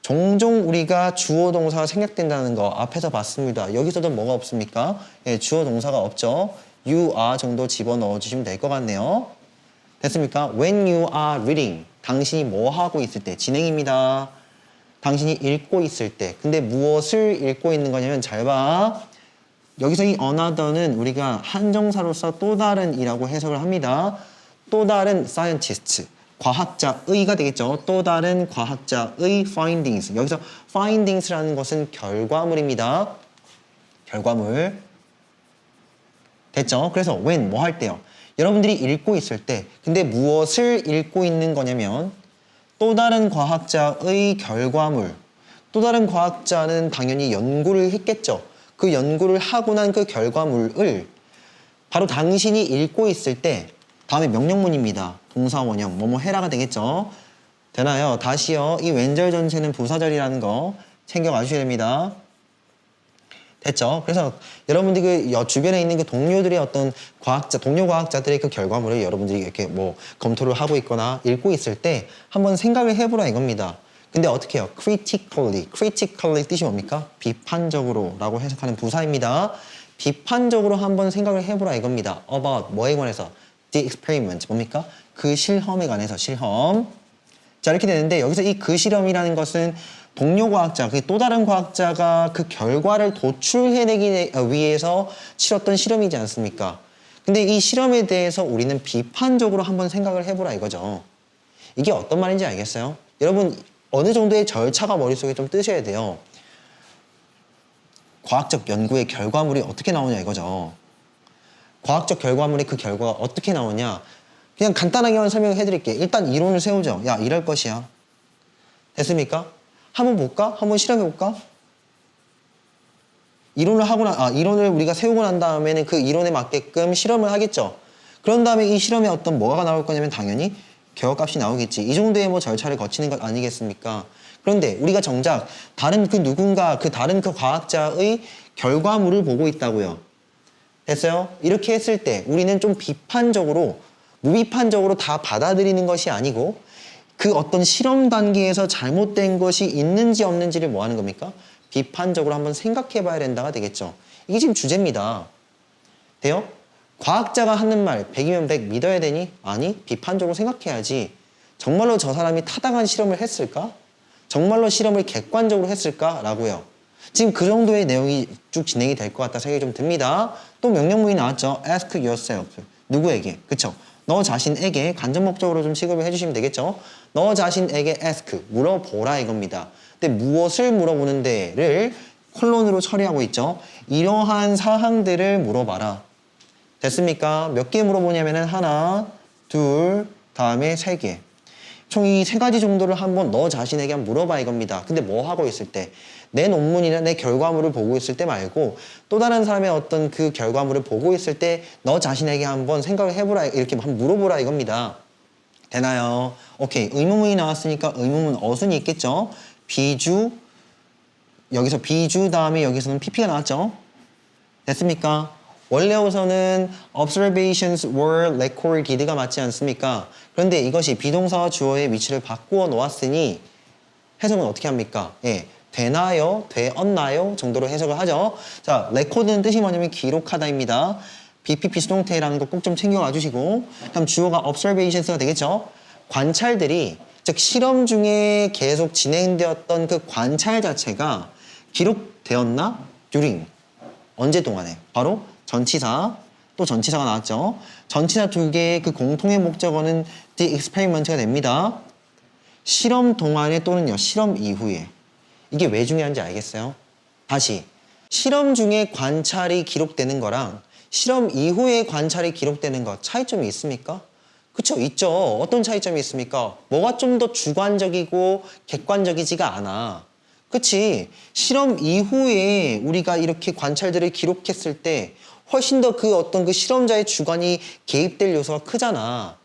종종 우리가 주어 동사가 생략된다는 거 앞에서 봤습니다. 여기서도 뭐가 없습니까? 예, 주어 동사가 없죠. you are 정도 집어넣어 주시면 될 것 같네요. 됐습니까? When you are reading, 당신이 뭐 하고 있을 때, 진행입니다. 당신이 읽고 있을 때. 근데 무엇을 읽고 있는 거냐면 잘 봐. 여기서 이 another는 우리가 한정사로서 또 다른 이라고 해석을 합니다. 또 다른 scientist, 과학자의가 되겠죠. 또 다른 과학자의 findings. 여기서 findings라는 것은 결과물입니다. 결과물. 됐죠? 그래서 when, 뭐 할 때요. 여러분들이 읽고 있을 때, 근데 무엇을 읽고 있는 거냐면 또 다른 과학자의 결과물. 또 다른 과학자는 당연히 연구를 했겠죠. 그 연구를 하고 난 그 결과물을 바로 당신이 읽고 있을 때 다음에 명령문입니다. 동사 원형, 뭐뭐 해라가 되겠죠. 되나요? 다시요. 이 왼절 전체는 부사절이라는 거 챙겨가 주셔야 됩니다. 됐죠? 그래서 여러분들이 그 주변에 있는 그 동료들의 어떤 과학자, 동료 과학자들의 그 결과물을 여러분들이 이렇게 뭐 검토를 하고 있거나 읽고 있을 때 한번 생각을 해보라 이겁니다. 근데 어떻게 해요? critically 뜻이 뭡니까? 비판적으로 라고 해석하는 부사입니다. 비판적으로 한번 생각을 해보라 이겁니다. about 뭐에 관해서? the experiment 뭡니까? 그 실험에 관해서 실험. 자 이렇게 되는데 여기서 이 그 실험이라는 것은 동료 과학자, 그 또 다른 과학자가 그 결과를 도출해내기 위해서 치렀던 실험이지 않습니까? 근데 이 실험에 대해서 우리는 비판적으로 한번 생각을 해보라 이거죠. 이게 어떤 말인지 알겠어요? 여러분 어느 정도의 절차가 머릿속에 좀 뜨셔야 돼요. 과학적 연구의 결과물이 어떻게 나오냐 이거죠. 과학적 결과물의 그 결과가 어떻게 나오냐. 그냥 간단하게만 설명을 해드릴게요. 일단 이론을 세우죠. 야, 이럴 것이야. 됐습니까? 한번 볼까? 한번 실험해볼까? 이론을 우리가 세우고 난 다음에는 그 이론에 맞게끔 실험을 하겠죠. 그런 다음에 이 실험에 어떤 뭐가 나올 거냐면 당연히 결과값이 나오겠지. 이 정도의 뭐 절차를 거치는 것 아니겠습니까? 그런데 우리가 정작 다른 그 과학자의 결과물을 보고 있다고요. 됐어요? 이렇게 했을 때 우리는 좀 비판적으로, 무비판적으로 다 받아들이는 것이 아니고 그 어떤 실험 단계에서 잘못된 것이 있는지 없는지를 뭐 하는 겁니까? 비판적으로 한번 생각해 봐야 된다가 되겠죠. 이게 지금 주제입니다. 돼요? 과학자가 하는 말 100이면 100 믿어야 되니? 아니, 비판적으로 생각해야지. 정말로 저 사람이 타당한 실험을 했을까? 정말로 실험을 객관적으로 했을까? 라고요. 지금 그 정도의 내용이 쭉 진행이 될 것 같다 생각이 좀 듭니다. 또 명령문이 나왔죠. Ask yourself. 누구에게? 그쵸? 너 자신에게 간접 목적으로 좀 취급을 해주시면 되겠죠. 너 자신에게 ask, 물어보라 이겁니다. 근데 무엇을 물어보는 데를 콜론으로 처리하고 있죠. 이러한 사항들을 물어봐라. 됐습니까? 몇 개 물어보냐면은 하나, 둘, 다음에 세 개. 총 이 세 가지 정도를 한번 너 자신에게 한번 물어봐 이겁니다. 근데 뭐 하고 있을 때? 내 논문이나 내 결과물을 보고 있을 때 말고 또 다른 사람의 어떤 그 결과물을 보고 있을 때 너 자신에게 한번 생각을 해보라, 이렇게 한번 물어보라 이겁니다. 되나요? 오케이. 의문문이 나왔으니까 의문문 어순이 있겠죠? 비주, 여기서 비주 다음에 여기서는 pp가 나왔죠? 됐습니까? 원래어서는 observations were recorded가 맞지 않습니까? 그런데 이것이 비동사와 주어의 위치를 바꾸어 놓았으니 해석은 어떻게 합니까? 예, 되나요? 되었나요? 정도로 해석을 하죠. 자, record는 뜻이 뭐냐면 기록하다입니다. BPP 수동태라는 거 꼭 좀 챙겨와 주시고, 그다음 주어가 observations가 되겠죠. 관찰들이, 즉 실험 중에 계속 진행되었던 그 관찰 자체가 기록되었나? during. 언제 동안에? 바로 전치사, 또 전치사가 나왔죠. 전치사 두 개의 그 공통의 목적어는 the experiment가 됩니다. 실험 동안에 또는요, 실험 이후에. 이게 왜 중요한지 알겠어요? 다시, 실험 중에 관찰이 기록되는 거랑 실험 이후에 관찰이 기록되는 것 차이점이 있습니까? 그쵸, 있죠. 어떤 차이점이 있습니까? 뭐가 좀 더 주관적이고 객관적이지가 않아. 그치? 실험 이후에 우리가 이렇게 관찰들을 기록했을 때 훨씬 더 그 어떤 그 실험자의 주관이 개입될 요소가 크잖아.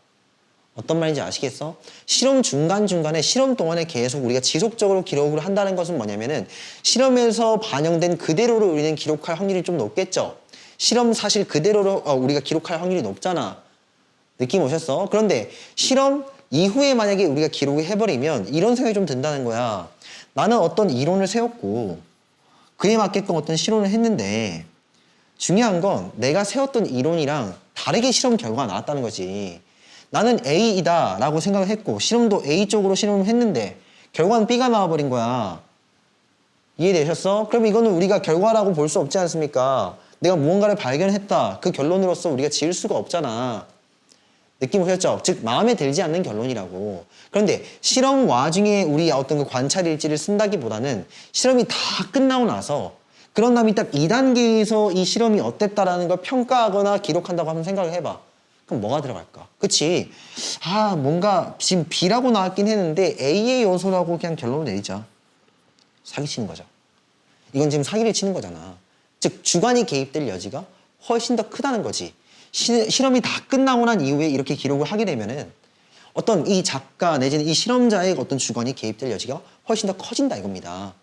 어떤 말인지 아시겠어? 실험 중간중간에 실험 동안에 계속 우리가 지속적으로 기록을 한다는 것은 뭐냐면은 실험에서 반영된 그대로를 우리는 기록할 확률이 좀 높겠죠. 실험 사실 그대로로 우리가 기록할 확률이 높잖아. 느낌 오셨어? 그런데 실험 이후에 만약에 우리가 기록을 해버리면 이런 생각이 좀 든다는 거야. 나는 어떤 이론을 세웠고 그에 맞게끔 어떤 실험을 했는데 중요한 건 내가 세웠던 이론이랑 다르게 실험 결과가 나왔다는 거지. 나는 A이다 라고 생각을 했고 실험도 A 쪽으로 실험을 했는데 결과는 B가 나와버린 거야. 이해되셨어? 그럼 이거는 우리가 결과라고 볼 수 없지 않습니까? 내가 무언가를 발견했다. 그 결론으로서 우리가 지을 수가 없잖아. 느낌 오셨죠? 즉 마음에 들지 않는 결론이라고. 그런데 실험 와중에 우리 어떤 그 관찰 일지를 쓴다기보다는 실험이 다 끝나고 나서 그런 다음에 딱 2단계에서 이 실험이 어땠다라는 걸 평가하거나 기록한다고 한번 생각을 해봐. 그럼 뭐가 들어갈까? 그치? 뭔가 지금 B라고 나왔긴 했는데 A의 요소라고 그냥 결론을 내리자. 사기치는 거죠. 이건 지금 사기를 치는 거잖아. 즉 주관이 개입될 여지가 훨씬 더 크다는 거지. 실험이 다 끝나고 난 이후에 이렇게 기록을 하게 되면은 어떤 이 작가 내지는 이 실험자의 어떤 주관이 개입될 여지가 훨씬 더 커진다 이겁니다.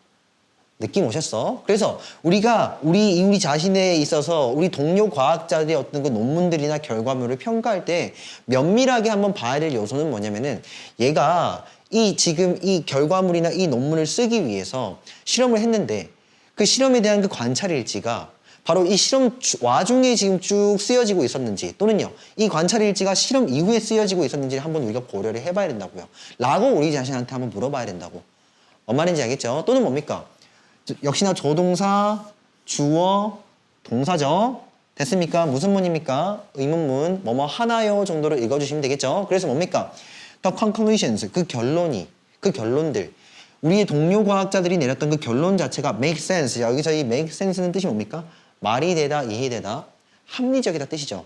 느낌 오셨어? 그래서 우리가 우리 자신에 있어서 우리 동료 과학자들의 어떤 그 논문들이나 결과물을 평가할 때 면밀하게 한번 봐야 될 요소는 뭐냐면은 얘가 지금 이 결과물이나 이 논문을 쓰기 위해서 실험을 했는데 그 실험에 대한 그 관찰 일지가 바로 이 실험 와중에 지금 쭉 쓰여지고 있었는지 또는요 이 관찰 일지가 실험 이후에 쓰여지고 있었는지를 한번 우리가 고려를 해봐야 된다고요. 라고 우리 자신한테 한번 물어봐야 된다고. 뭔 말인지 알겠죠? 또는 뭡니까? 역시나 조동사, 주어, 동사죠. 됐습니까? 무슨 문입니까? 의문문, 뭐뭐 하나요 정도로 읽어주시면 되겠죠. 그래서 뭡니까? The conclusions, 그 결론들. 우리의 동료 과학자들이 내렸던 그 결론 자체가 make sense. 여기서 이 make sense는 뜻이 뭡니까? 말이 되다, 이해되다, 합리적이다 뜻이죠.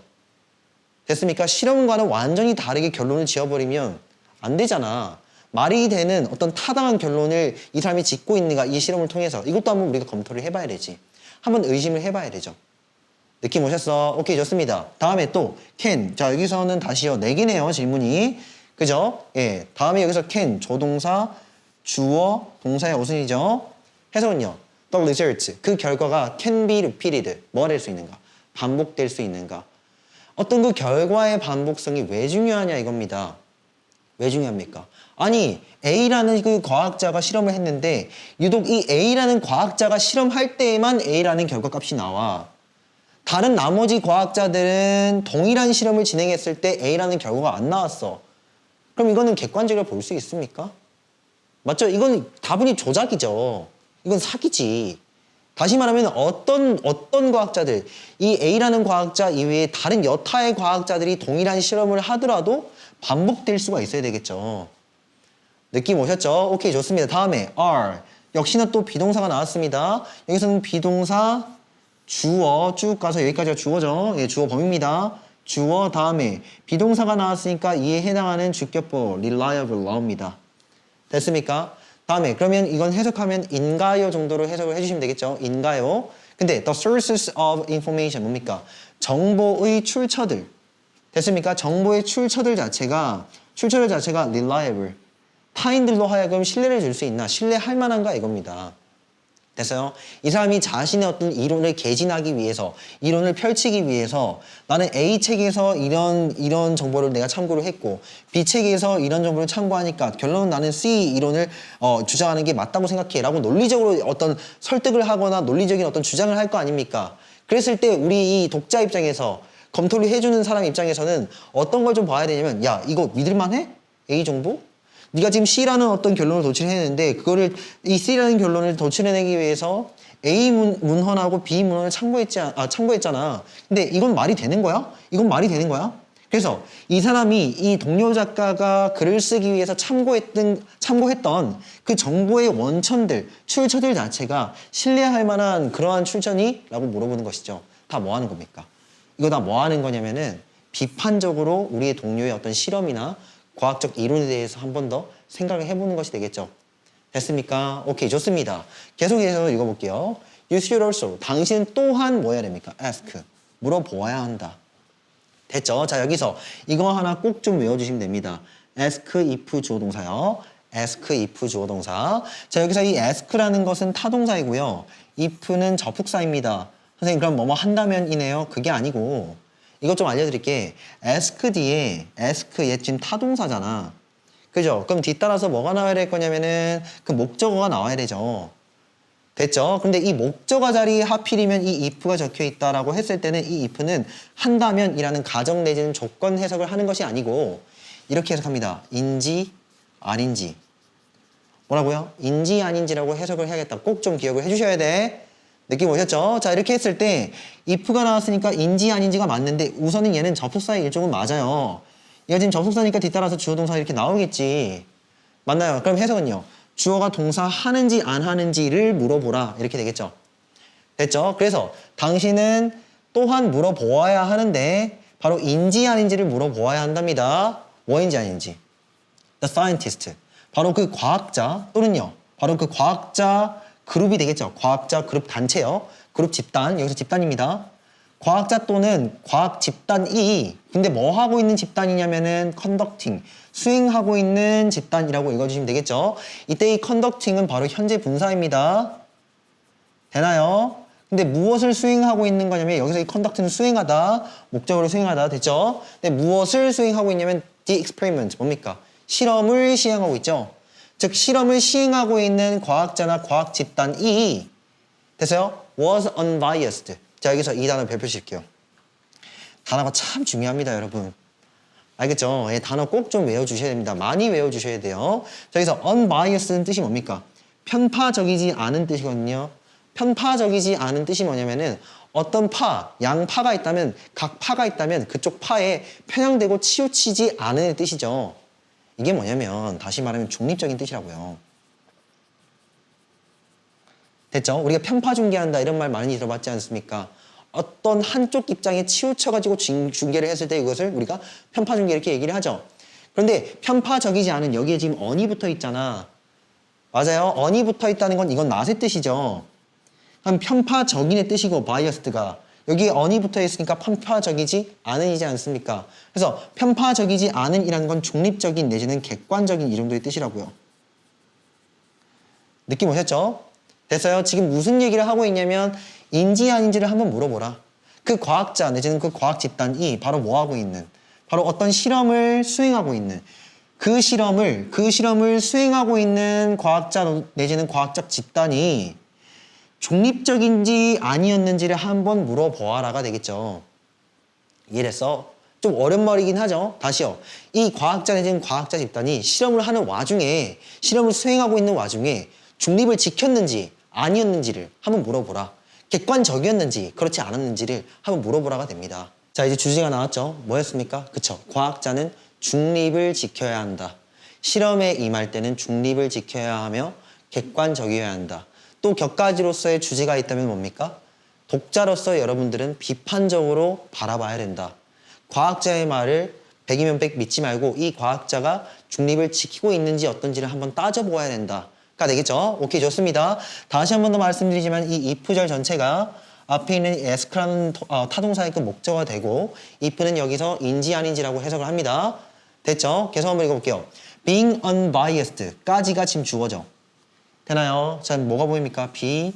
됐습니까? 실험과는 완전히 다르게 결론을 지어버리면 안 되잖아. 말이 되는 어떤 타당한 결론을 이 사람이 짓고 있는가 이 실험을 통해서 이것도 한번 우리가 검토를 해봐야 되지. 한번 의심을 해봐야 되죠. 느낌 오셨어? 오케이 좋습니다. 다음에 또 can. 자 여기서는 다시요 4개네요 질문이. 그죠? 예. 다음에 여기서 can 조동사 주어 동사의 어순이죠. 해석은요. The result. 그 결과가 can be repeated. 뭐가 될 수 있는가? 반복될 수 있는가? 어떤 그 결과의 반복성이 왜 중요하냐 이겁니다. 왜 중요합니까? 아니 A라는 그 과학자가 실험을 했는데 유독 이 A라는 과학자가 실험할 때에만 A라는 결과값이 나와. 다른 나머지 과학자들은 동일한 실험을 진행했을 때 A라는 결과가 안 나왔어. 그럼 이거는 객관적으로 볼 수 있습니까? 맞죠? 이건 다분히 조작이죠. 이건 사기지. 다시 말하면 어떤 과학자들, 이 A라는 과학자 이외에 다른 여타의 과학자들이 동일한 실험을 하더라도 반복될 수가 있어야 되겠죠. 느낌 오셨죠? 오케이 좋습니다. 다음에 are. 역시나 또 비동사가 나왔습니다. 여기서는 비동사, 주어 쭉 가서 여기까지가 주어죠. 예, 주어 범위입니다. 주어 다음에 비동사가 나왔으니까 이에 해당하는 주격보 reliable 나옵니다. 됐습니까? 다음에 그러면 이건 해석하면 인가요 정도로 해석을 해주시면 되겠죠. 인가요. 근데 the sources of information 뭡니까? 정보의 출처들. 됐습니까? 정보의 출처들 자체가 reliable. 타인들로 하여금 신뢰를 줄 수 있나? 신뢰할 만한가? 이겁니다. 됐어요? 이 사람이 자신의 어떤 이론을 개진하기 위해서, 이론을 펼치기 위해서 나는 A 책에서 이런 정보를 내가 참고를 했고 B 책에서 이런 정보를 참고하니까 결론은 나는 C 이론을 주장하는 게 맞다고 생각해 라고 논리적으로 어떤 설득을 하거나 논리적인 어떤 주장을 할 거 아닙니까? 그랬을 때 우리 이 독자 입장에서 검토를 해주는 사람 입장에서는 어떤 걸 좀 봐야 되냐면 야 이거 믿을만해? A 정보? 네가 지금 C라는 어떤 결론을 도출해냈는데 그거를 이 C라는 결론을 도출해내기 위해서 A 문헌하고 B 문헌을 참고했잖아. 근데 이건 말이 되는 거야? 이건 말이 되는 거야? 그래서 이 사람이 이 동료 작가가 글을 쓰기 위해서 참고했던 그 정보의 원천들, 출처들 자체가 신뢰할 만한 그러한 출처니? 라고 물어보는 것이죠. 다 뭐 하는 겁니까? 이거 다 뭐 하는 거냐면은 비판적으로 우리의 동료의 어떤 실험이나 과학적 이론에 대해서 한 번 더 생각을 해보는 것이 되겠죠. 됐습니까? 오케이, 좋습니다. 계속해서 읽어볼게요. You should also, 당신 또한 뭐 해야 됩니까? Ask, 물어보아야 한다. 됐죠? 자, 여기서 이거 하나 꼭 좀 외워주시면 됩니다. ask if 주어 동사요. ask if 주어 동사. 자, 여기서 이 ask라는 것은 타동사이고요. if는 접속사입니다. 선생님, 그럼 뭐뭐 한다면이네요. 그게 아니고 이것 좀 알려드릴게. ask 뒤에 ask 얘 지금 타동사잖아. 그죠? 그럼 뒤따라서 뭐가 나와야 될 거냐면은 그 목적어가 나와야 되죠. 됐죠? 근데 이 목적어 자리에 하필이면 이 if가 적혀 있다라고 했을 때는 이 if는 한다면이라는 가정 내지는 조건 해석을 하는 것이 아니고 이렇게 해석합니다. 인지, 아닌지. 뭐라고요? 인지, 아닌지라고 해석을 해야겠다. 꼭 좀 기억을 해주셔야 돼. 느낌 오셨죠? 자, 이렇게 했을 때 if가 나왔으니까 인지, 아닌지가 맞는데 우선은 얘는 접속사의 일종은 맞아요. 얘가 지금 접속사니까 뒤따라서 주어 동사 이렇게 나오겠지. 맞나요? 그럼 해석은요? 주어가 동사 하는지 안 하는지를 물어보라. 이렇게 되겠죠. 됐죠? 그래서 당신은 또한 물어보아야 하는데 바로 인지 아닌지를 물어보아야 한답니다. 뭐인지 아닌지. The scientist. 바로 그 과학자 또는요. 바로 그 과학자 그룹이 되겠죠. 과학자 그룹 단체요. 그룹 집단. 여기서 집단입니다. 과학자 또는 과학 집단이 근데 뭐 하고 있는 집단이냐면은 conducting. 수행하고 있는 집단이라고 읽어주시면 되겠죠. 이때 이 conducting은 바로 현재 분사입니다. 되나요? 근데 무엇을 수행하고 있는 거냐면 여기서 이 conduct는 수행하다, 목적으로 수행하다 됐죠? 근데 무엇을 수행하고 있냐면 the experiment 뭡니까? 실험을 시행하고 있죠. 즉 실험을 시행하고 있는 과학자나 과학 집단이 됐어요? was unbiased. 자 여기서 이 단어 별표칠게요. 단어가 참 중요합니다, 여러분. 알겠죠? 예, 단어 꼭 좀 외워주셔야 됩니다. 많이 외워주셔야 돼요. 자, 여기서 unbiased는 뜻이 뭡니까? 편파적이지 않은 뜻이거든요. 편파적이지 않은 뜻이 뭐냐면은 어떤 파, 양파가 있다면 각 파가 있다면 그쪽 파에 편향되고 치우치지 않은 뜻이죠. 이게 뭐냐면 다시 말하면 중립적인 뜻이라고요. 됐죠? 우리가 편파 중계한다 이런 말 많이 들어봤지 않습니까? 어떤 한쪽 입장에 치우쳐가지고 중계를 했을 때 이것을 우리가 편파 중계 이렇게 얘기를 하죠. 그런데 편파적이지 않은 여기에 지금 언이 붙어 있잖아. 맞아요. 언이 붙어 있다는 건 이건 낫의 뜻이죠. 그럼 편파적인의 뜻이고 바이어스드가 여기에 언이 붙어 있으니까 편파적이지 않은이지 않습니까? 그래서 편파적이지 않은이라는 건 중립적인 내지는 객관적인 이 정도의 뜻이라고요. 느낌 오셨죠? 됐어요? 지금 무슨 얘기를 하고 있냐면 인지 아닌지를 한번 물어보라. 그 과학자 내지는 그 과학 집단이 바로 뭐 하고 있는 바로 어떤 실험을 수행하고 있는 그 실험을 수행하고 있는 과학자 내지는 과학적 집단이 중립적인지 아니었는지를 한번 물어보아라가 되겠죠. 이해됐어? 좀 어려운 말이긴 하죠. 다시요. 이 과학자 내지는 과학자 집단이 실험을 하는 와중에 실험을 수행하고 있는 와중에 중립을 지켰는지 아니었는지를 한번 물어보라. 객관적이었는지 그렇지 않았는지를 한번 물어보라가 됩니다. 자 이제 주제가 나왔죠. 뭐였습니까? 그쵸. 과학자는 중립을 지켜야 한다. 실험에 임할 때는 중립을 지켜야 하며 객관적이어야 한다. 또 격가지로서의 주제가 있다면 뭡니까? 독자로서 여러분들은 비판적으로 바라봐야 된다. 과학자의 말을 100이면 100 믿지 말고 이 과학자가 중립을 지키고 있는지 어떤지를 한번 따져보아야 된다. 가 되겠죠? 오케이, 좋습니다. 다시 한 번 더 말씀드리지만 이 if절 전체가 앞에 있는 ask라는 타동사의 그 목적어가 되고 if는 여기서 인지 아닌지라고 해석을 합니다. 됐죠? 계속 한번 읽어볼게요. being unbiased까지가 지금 주어죠. 되나요? 자, 뭐가 보입니까? be,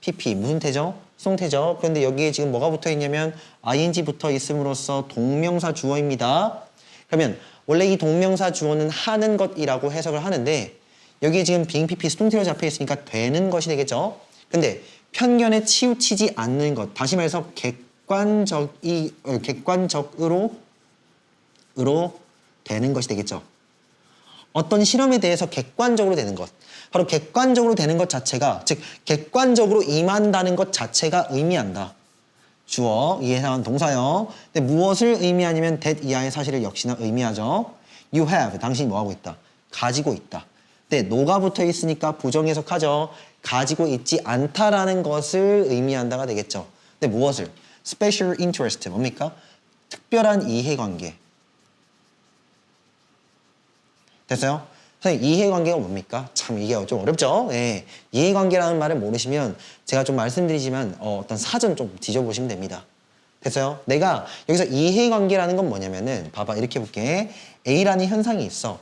pp. 무슨 태죠? 수동태죠. 그런데 여기에 지금 뭐가 붙어 있냐면 ing 붙어 있음으로써 동명사 주어입니다. 그러면 원래 이 동명사 주어는 하는 것이라고 해석을 하는데 여기에 지금 being pp 수동태로 잡혀 있으니까 되는 것이 되겠죠. 근데 편견에 치우치지 않는 것. 다시 말해서 객관적으로 되는 것이 되겠죠. 어떤 실험에 대해서 객관적으로 되는 것. 바로 객관적으로 되는 것 자체가 즉 객관적으로 임한다는 것 자체가 의미한다. 주어, 이에 해당하는 동사요. 근데 무엇을 의미하냐면 that 이하의 사실을 역시나 의미하죠. You have, 당신이 뭐하고 있다? 가지고 있다. 근데 no가 붙어 있으니까 부정해석하죠. 가지고 있지 않다라는 것을 의미한다가 되겠죠. 근데 무엇을? Special interest, 뭡니까? 특별한 이해관계. 됐어요? 선생님, 이해관계가 뭡니까? 참 이게 좀 어렵죠? 예. 이해관계라는 말을 모르시면 제가 좀 말씀드리지만 어떤 사전 좀 뒤져보시면 됩니다. 됐어요? 내가 여기서 이해관계라는 건 뭐냐면은 봐봐 이렇게 볼게. A라는 현상이 있어.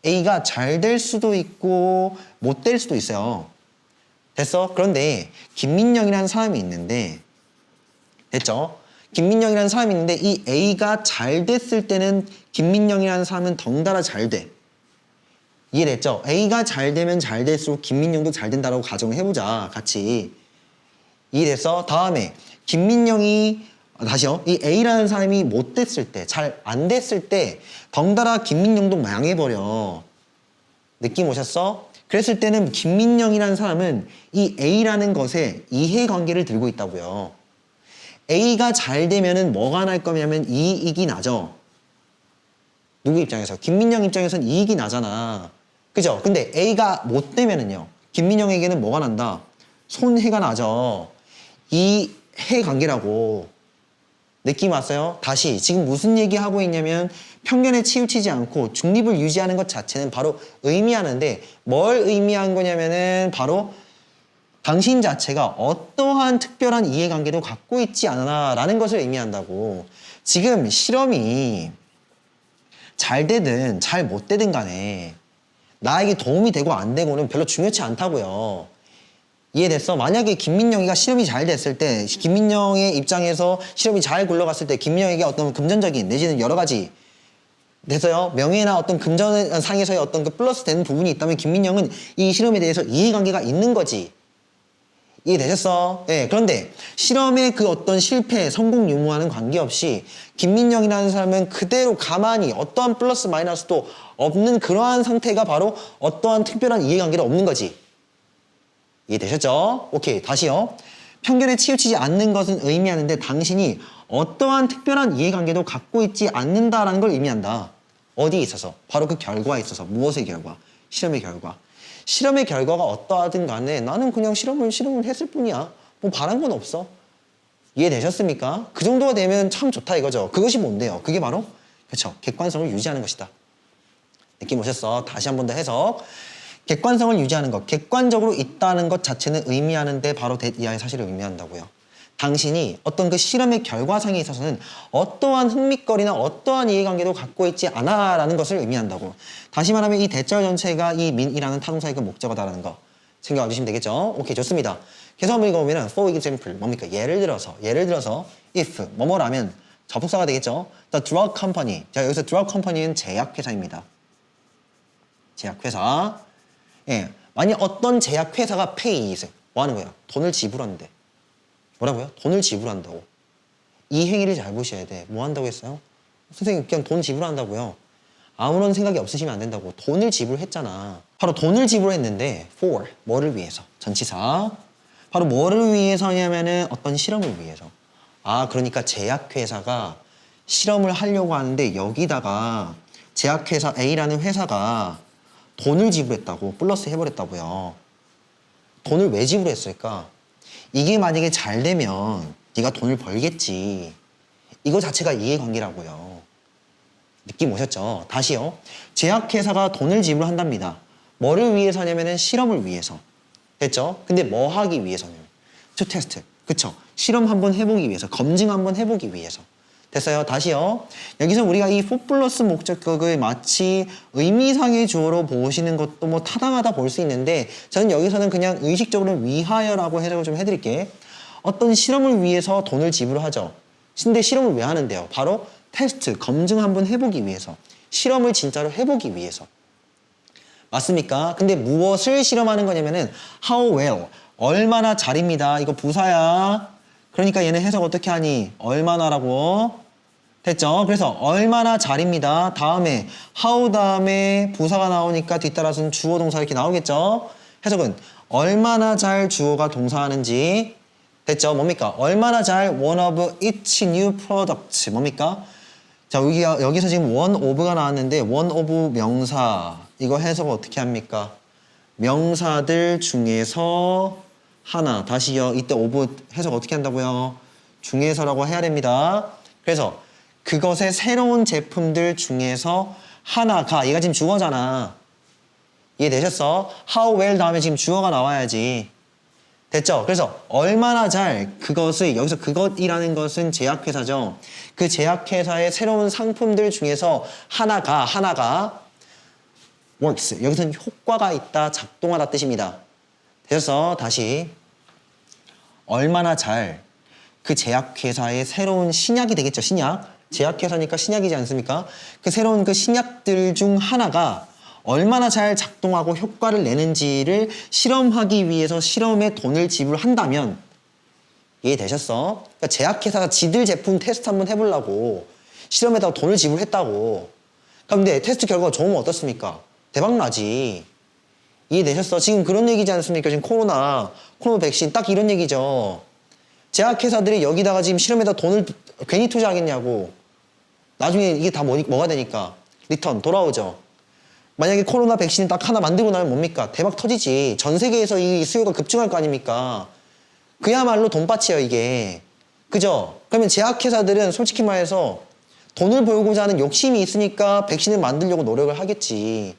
A가 잘 될 수도 있고 못 될 수도 있어요. 됐어? 그런데 김민영이라는 사람이 있는데 됐죠? 김민영이라는 사람이 있는데 이 A가 잘 됐을 때는 김민영이라는 사람은 덩달아 잘 돼. 이해됐죠? A가 잘 되면 잘 될수록 김민영도 잘 된다라고 가정을 해보자. 같이. 이해됐어? 다음에 김민영이 다시요. 이 A라는 사람이 못 됐을 때, 잘 안 됐을 때 덩달아 김민영도 망해버려. 느낌 오셨어? 그랬을 때는 김민영이라는 사람은 이 A라는 것에 이해관계를 들고 있다고요. A가 잘 되면은 뭐가 날 거냐면 이익이 나죠. 누구 입장에서? 김민영 입장에서는 이익이 나잖아. 그죠? 근데 A가 못 되면은요. 김민영에게는 뭐가 난다? 손해가 나죠. 이해 관계라고. 느낌 왔어요? 다시 지금 무슨 얘기하고 있냐면 편견에 치우치지 않고 중립을 유지하는 것 자체는 바로 의미하는데 뭘 의미한 거냐면은 바로 당신 자체가 어떠한 특별한 이해관계도 갖고 있지 않아 라는 것을 의미한다고. 지금 실험이 잘 되든 잘 못 되든 간에 나에게 도움이 되고 안 되고는 별로 중요치 않다고요. 이해됐어? 만약에 김민영이가 실험이 잘 됐을 때 김민영의 입장에서 실험이 잘 굴러갔을 때 김민영에게 어떤 금전적인 내지는 여러 가지 됐어요? 명예나 어떤 금전상에서의 어떤 그 플러스 되는 부분이 있다면 김민영은 이 실험에 대해서 이해관계가 있는 거지. 이해되셨어? 예, 그런데 실험의 그 어떤 실패, 성공 유무와는 관계없이 김민영이라는 사람은 그대로 가만히 어떠한 플러스 마이너스도 없는 그러한 상태가 바로 어떠한 특별한 이해관계도 없는 거지. 이해되셨죠? 오케이, 다시요. 편견에 치우치지 않는 것은 의미하는데 당신이 어떠한 특별한 이해관계도 갖고 있지 않는다라는 걸 의미한다. 어디에 있어서? 바로 그 결과에 있어서. 무엇의 결과? 실험의 결과. 실험의 결과가 어떠하든 간에 나는 그냥 실험을 했을 뿐이야. 뭐 바란 건 없어. 이해되셨습니까? 그 정도가 되면 참 좋다 이거죠. 그것이 뭔데요? 그게 바로 그렇죠. 객관성을 유지하는 것이다. 느낌 오셨어? 다시 한 번 더 해석. 객관성을 유지하는 것. 객관적으로 있다는 것 자체는 의미하는데 바로 이하의 사실을 의미한다고요. 당신이 어떤 그 실험의 결과상에 있어서는 어떠한 흥미거리나 어떠한 이해관계도 갖고 있지 않아 라는 것을 의미한다고. 다시 말하면 이 대절 전체가 이 민이라는 타동사의 그 목적어다라는 거 생각해 주시면 되겠죠? 오케이, 좋습니다. 계속 한번 읽어보면 for example 뭡니까? 예를 들어서 if 뭐뭐라면 접속사가 되겠죠? The drug company. 자, 여기서 drug company는 제약회사입니다. 제약회사. 예, 만약 어떤 제약회사가 pays 뭐 하는 거야? 돈을 지불한대. 뭐라고요? 돈을 지불한다고. 이 행위를 잘 보셔야 돼. 뭐 한다고 했어요? 선생님 그냥 돈 지불한다고요. 아무런 생각이 없으시면 안 된다고. 돈을 지불했잖아. 바로 돈을 지불했는데 for 뭐를 위해서? 전치사. 바로 뭐를 위해서냐면은 어떤 실험을 위해서. 아, 그러니까 제약회사가 실험을 하려고 하는데 여기다가 제약회사 A라는 회사가 돈을 지불했다고. 플러스 해버렸다고요. 돈을 왜 지불했을까? 이게 만약에 잘 되면 네가 돈을 벌겠지. 이거 자체가 이해관계라고요. 느낌 오셨죠? 다시요. 제약회사가 돈을 지불한답니다. 뭐를 위해서냐면은 실험을 위해서. 됐죠? 근데 뭐 하기 위해서냐면 to test. 그쵸? 실험 한번 해보기 위해서. 검증 한번 해보기 위해서. 됐어요? 다시요. 여기서 우리가 이 for 플러스 목적격을 마치 의미상의 주어로 보시는 것도 뭐 타당하다 볼 수 있는데 저는 여기서는 그냥 의식적으로 위하여라고 해석을 좀 해드릴게. 어떤 실험을 위해서 돈을 지불하죠. 근데 실험을 왜 하는데요? 바로 테스트, 검증 한번 해보기 위해서. 실험을 진짜로 해보기 위해서. 맞습니까? 근데 무엇을 실험하는 거냐면은 how well, 얼마나 잘입니다. 이거 부사야. 그러니까 얘는 해석 어떻게 하니? 얼마나라고? 됐죠? 그래서 얼마나 잘입니다. 다음에 how 다음에 부사가 나오니까 뒤따라서는 주어 동사 이렇게 나오겠죠? 해석은 얼마나 잘 주어가 동사하는지. 됐죠? 뭡니까? 얼마나 잘 one of each new product 뭡니까? 자, 여기서 지금 one of가 나왔는데 one of 명사 이거 해석 어떻게 합니까? 명사들 중에서 하나. 다시요. 이때 of 해석 어떻게 한다고요? 중에서라고 해야 됩니다. 그래서 그것의 새로운 제품들 중에서 하나가 얘가 지금 주어잖아. 이해되셨어? How well 다음에 지금 주어가 나와야지. 됐죠? 그래서 얼마나 잘 그것을 여기서 그것이라는 것은 제약회사죠. 그 제약회사의 새로운 상품들 중에서 하나가 works. 여기서는 효과가 있다, 작동하다 뜻입니다. 그래서 다시 얼마나 잘 그 제약회사의 새로운 신약이 되겠죠. 신약. 제약회사니까 신약이지 않습니까? 그 새로운 그 신약들 중 하나가 얼마나 잘 작동하고 효과를 내는지를 실험하기 위해서 실험에 돈을 지불한다면 이해되셨어? 그러니까 제약회사가 지들 제품 테스트 한번 해보려고 실험에다가 돈을 지불했다고. 근데 테스트 결과가 좋으면 어떻습니까? 대박나지. 이해되셨어? 지금 그런 얘기지 않습니까? 지금 코로나 백신 딱 이런 얘기죠. 제약회사들이 여기다가 지금 실험에다 돈을 괜히 투자하겠냐고. 나중에 이게 다 뭐가 되니까 리턴 돌아오죠. 만약에 코로나 백신 딱 하나 만들고 나면 뭡니까? 대박 터지지. 전 세계에서 이 수요가 급증할 거 아닙니까? 그야말로 돈밭이에요, 이게. 그죠? 그러면 제약회사들은 솔직히 말해서 돈을 벌고자 하는 욕심이 있으니까 백신을 만들려고 노력을 하겠지.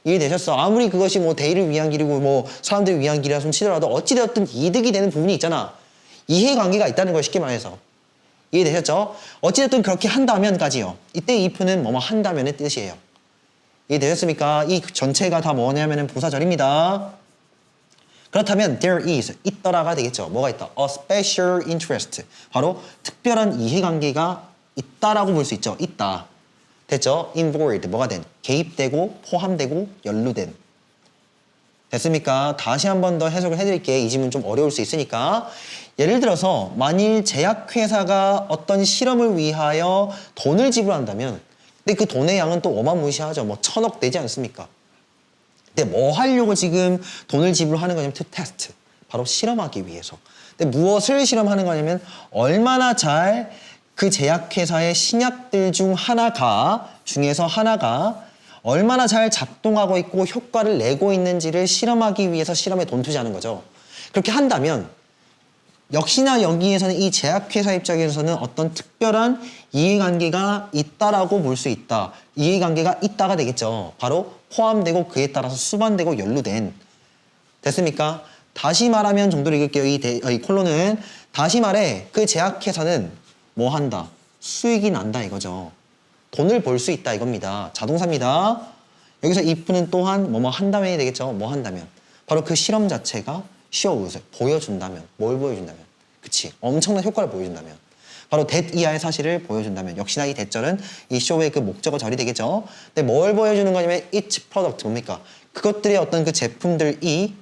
이해되셨어? 아무리 그것이 뭐 대의를 위한 길이고 뭐 사람들을 위한 길이라 손 치더라도 어찌되었든 이득이 되는 부분이 있잖아. 이해관계가 있다는 걸 쉽게 말해서. 이해되셨죠? 어찌됐든 그렇게 한다면까지요. 이때 if는 뭐뭐 한다면의 뜻이에요. 이해되셨습니까? 이 전체가 다 뭐냐면은 부사절입니다. 그렇다면 there is, 있더라가 되겠죠. 뭐가 있다? A special interest. 바로 특별한 이해관계가 있다라고 볼 수 있죠. 있다. 됐죠? involved, 뭐가 된? 개입되고, 포함되고, 연루된. 됐습니까? 다시 한 번 더 해석을 해드릴게. 이 지문 좀 어려울 수 있으니까. 예를 들어서 만일 제약회사가 어떤 실험을 위하여 돈을 지불한다면 근데 그 돈의 양은 또 어마무시하죠. 뭐 1000억 되지 않습니까? 근데 뭐 하려고 지금 돈을 지불하는 거냐면 to test. 바로 실험하기 위해서. 근데 무엇을 실험하는 거냐면 얼마나 잘 그 제약회사의 신약들 중에서 하나가 얼마나 잘 작동하고 있고 효과를 내고 있는지를 실험하기 위해서 실험에 돈 투자하는 거죠. 그렇게 한다면 역시나 여기에서는 이 제약회사 입장에서는 어떤 특별한 이해관계가 있다라고 볼 수 있다. 이해관계가 있다가 되겠죠. 바로 포함되고 그에 따라서 수반되고 연루된. 됐습니까? 다시 말하면 정도로 읽을게요. 이 콜론은 다시 말해 그 제약회사는 뭐 한다? 수익이 난다 이거죠. 돈을 벌 수 있다 이겁니다. 자동사입니다. 여기서 if는 또한 뭐뭐 한다면이 되겠죠. 뭐 한다면. 바로 그 실험 자체가 shows, 보여준다면. 뭘 보여준다면. 그치. 엄청난 효과를 보여준다면. 바로 that 이하의 사실을 보여준다면. 역시나 이 that절은 이 show의 그 목적어 절이 되겠죠. 근데 뭘 보여주는 거냐면 its product 뭡니까? 그것들의 어떤 그 제품들이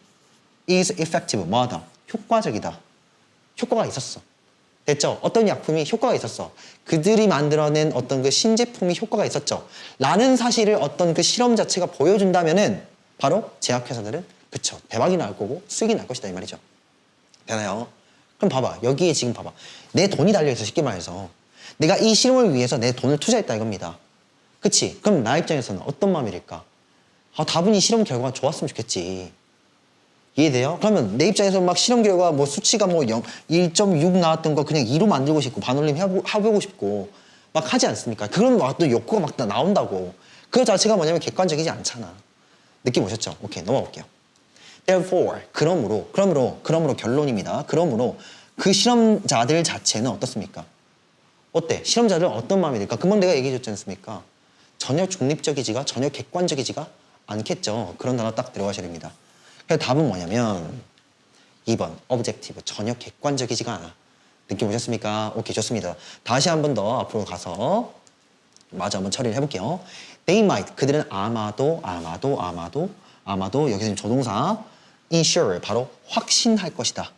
is effective, 뭐하다? 효과적이다. 효과가 있었어. 됐죠? 어떤 약품이 효과가 있었어. 그들이 만들어낸 어떤 그 신제품이 효과가 있었죠. 라는 사실을 어떤 그 실험 자체가 보여준다면은 바로 제약회사들은 그쵸. 대박이 날 거고 수익이 날 것이다 이 말이죠. 되나요? 그럼 봐봐. 여기에 지금 봐봐. 내 돈이 달려있어 쉽게 말해서. 내가 이 실험을 위해서 내 돈을 투자했다 이겁니다. 그치? 그럼 나 입장에서는 어떤 마음일까? 다분히 실험 결과가 좋았으면 좋겠지. 이해돼요? 그러면 내 입장에서 막 실험 결과 뭐 수치가 뭐 1.6 나왔던 거 그냥 2로 만들고 싶고 반올림 해보고 싶고 막 하지 않습니까? 그런 막 또 욕구가 막 나온다고. 그 자체가 뭐냐면 객관적이지 않잖아. 느낌 오셨죠? 오케이 넘어가 볼게요. Therefore, 그러므로 결론입니다. 그러므로 그 실험자들 자체는 어떻습니까? 어때? 실험자들은 어떤 마음이 들까? 금방 내가 얘기해 줬지 않습니까? 전혀 중립적이지가 전혀 객관적이지가 않겠죠. 그런 단어 딱 들어가셔야 됩니다. 그래서 답은 뭐냐면 2번 objective 전혀 객관적이지가 않아. 느낌 오셨습니까? 오케이 좋습니다. 다시 한 번 더 앞으로 가서 마저 한번 처리를 해볼게요. They might 그들은 아마도 여기서 지금 조동사 ensure 바로 확신할 것이다.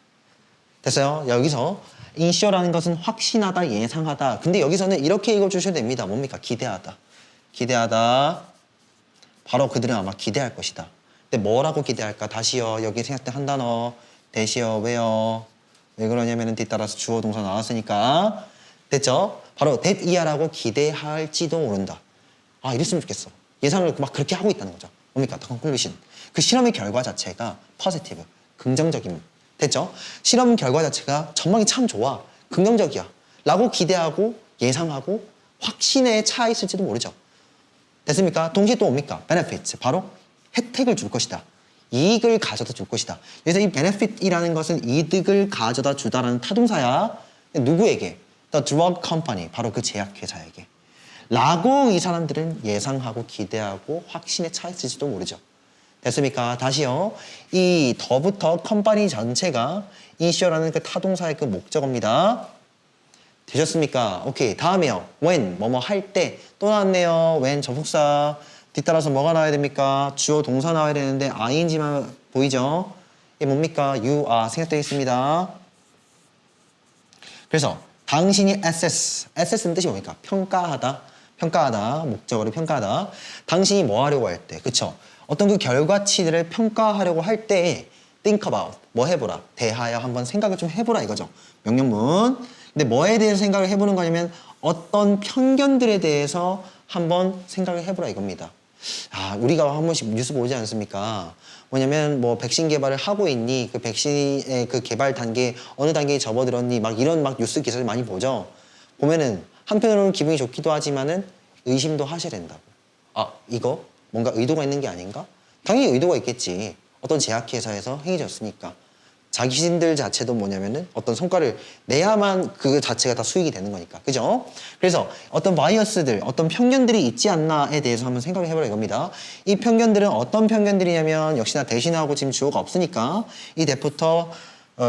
됐어요? 여기서 ensure라는 것은 확신하다, 예상하다. 근데 여기서는 이렇게 읽어주셔야 됩니다. 뭡니까? 기대하다. 바로 그들은 아마 기대할 것이다. 근데 뭐라고 기대할까? 다시요. 여기 생략된 한 단어. 대시요. 왜요? 왜 그러냐면 뒤따라서 주어 동사 나왔으니까. 됐죠? 바로 that 이하라고 기대할지도 모른다. 이랬으면 좋겠어. 예상을 막 그렇게 하고 있다는 거죠. 뭡니까? conclusion. 그 실험의 결과 자체가 positive. 긍정적임. 됐죠? 실험 결과 자체가 전망이 참 좋아. 긍정적이야. 라고 기대하고 예상하고 확신에 차 있을지도 모르죠. 됐습니까? 동시에 또 뭡니까? benefits. 바로 혜택을 줄 것이다. 이익을 가져다 줄 것이다. 그래서 이 benefit이라는 것은 이득을 가져다 주다라는 타동사야. 누구에게? The drug company, 바로 그 제약회사에게. 라고 이 사람들은 예상하고 기대하고 확신에 차 있을지도 모르죠. 됐습니까? 다시요. 이 더부터 컴퍼니 전체가 이슈라는 그 타동사의 그 목적어입니다. 되셨습니까? 오케이. 다음에요. when, 뭐뭐 할 때. 또 나왔네요. when 접속사. 뒤따라서 뭐가 나와야 됩니까? 주어 동사 나와야 되는데 ing만 보이죠? 이게 뭡니까? you are 생략되어 있습니다. 그래서 당신이 assess는 뜻이 뭡니까? 평가하다. 평가하다. 목적어를 평가하다. 당신이 뭐 하려고 할 때. 그쵸? 어떤 그 결과치들을 평가하려고 할 때 think about. 뭐 해보라. 대하여 한번 생각을 좀 해보라 이거죠. 명령문. 근데 뭐에 대해서 생각을 해보는 거냐면 어떤 편견들에 대해서 한번 생각을 해보라 이겁니다. 아, 우리가 한 번씩 뉴스 보지 않습니까? 뭐냐면 뭐 백신 개발을 하고 있니? 그 백신의 그 개발 단계 어느 단계에 접어들었니? 막 이런 막 뉴스 기사를 많이 보죠. 보면은 한편으로는 기분이 좋기도 하지만은 의심도 하셔야 된다고. 아, 이거 뭔가 의도가 있는 게 아닌가? 당연히 의도가 있겠지. 어떤 제약회사에서 행해졌으니까. 자신들 자체도 뭐냐면은 어떤 성과를 내야만 그 자체가 다 수익이 되는 거니까. 그죠? 그래서 어떤 바이어스들, 어떤 편견들이 있지 않나에 대해서 한번 생각을 해보라 이겁니다. 이 편견들은 어떤 편견들이냐면 역시나 대신하고 지금 주어가 없으니까 이 대부터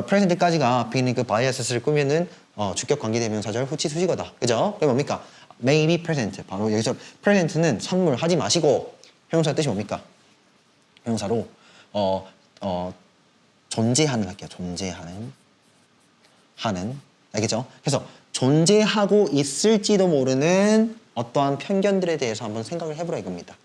프레젠트까지가 비는 그 바이어스를 꾸미는 주격 관계대명사절 후치 수식어다. 그죠? 그게 뭡니까? may be present. 바로 여기서 present는 선물하지 마시고 형용사 뜻이 뭡니까? 형용사로 존재하는 할게요. 존재하는 알겠죠? 그래서 존재하고 있을지도 모르는 어떠한 편견들에 대해서 한번 생각을 해보라 이겁니다.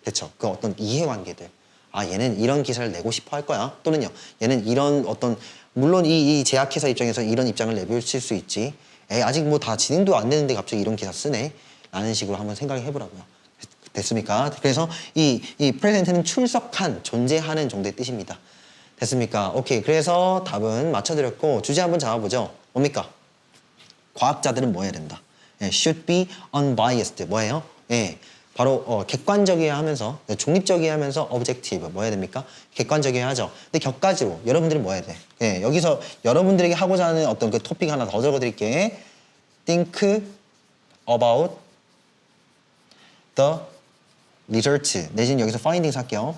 됐죠? 그 어떤 이해관계들. 아, 얘는 이런 기사를 내고 싶어 할 거야. 또는요, 얘는 이런 어떤 물론 이 제약회사 입장에서 이런 입장을 내비칠 수 있지. 아직 뭐 다 진행도 안 되는데 갑자기 이런 기사 쓰네. 라는 식으로 한번 생각을 해보라고요. 됐습니까? 그래서 이 프레젠트는 출석한, 존재하는 정도의 뜻입니다. 됐습니까? 오케이. 그래서 답은 맞춰드렸고 주제 한번 잡아보죠. 뭡니까? 과학자들은 뭐 해야 된다? should be unbiased. 뭐예요? 바로 객관적이어야 하면서 중립적이어야 하면서 objective. 뭐 해야 됩니까? 객관적이어야 하죠. 근데 격가지로 여러분들이 뭐 해야 돼? 여기서 여러분들에게 하고자 하는 어떤 그 토픽 하나 더 적어드릴게. think about the result. 내지는 여기서 findings 할게요.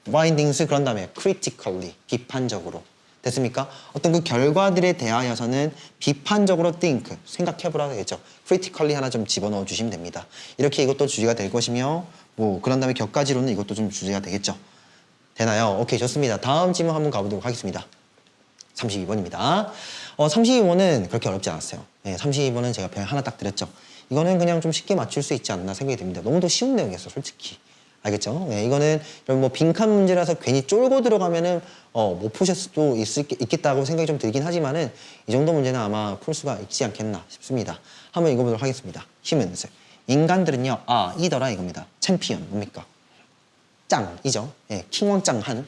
findings 그런 다음에 critically 비판적으로. 됐습니까? 어떤 그 결과들에 대하여서는 비판적으로 think 생각해보라 되겠죠. critically 하나 좀 집어넣어 주시면 됩니다. 이렇게 이것도 주제가 될 것이며 뭐 그런 다음에 격가지로는 이것도 좀 주제가 되겠죠. 되나요? 오케이, 좋습니다. 다음 질문 한번 가보도록 하겠습니다. 32번입니다. 32번은 그렇게 어렵지 않았어요. 32번은 제가 그냥 하나 딱 드렸죠. 이거는 그냥 좀 쉽게 맞출 수 있지 않나 생각이 듭니다. 너무 더 쉬운 내용이었어, 솔직히. 알겠죠? 이거는 뭐 빈칸 문제라서 괜히 쫄고 들어가면은 못 푸실 수도 있겠다고 생각이 좀 들긴 하지만은 이 정도 문제는 아마 풀 수가 있지 않겠나 싶습니다. 한번 읽어보도록 하겠습니다. humans. 인간들은요, 이더라 이겁니다. 챔피언 뭡니까? 짱이죠. 킹왕짱한.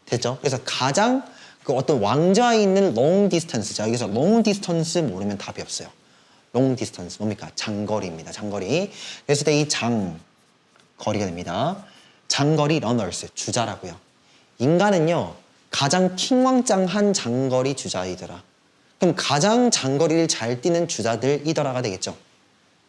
됐죠? 그래서 가장 그 어떤 왕좌에 있는 long distance. 자, 여기서 long distance 모르면 답이 없어요. long distance 뭡니까? 장거리입니다. 장거리. 그랬을 때 이 거리가 됩니다. 장거리 러너스 주자라고요. 인간은요 가장 킹왕짱한 장거리 주자이더라. 그럼 가장 장거리를 잘 뛰는 주자들이더라가 되겠죠.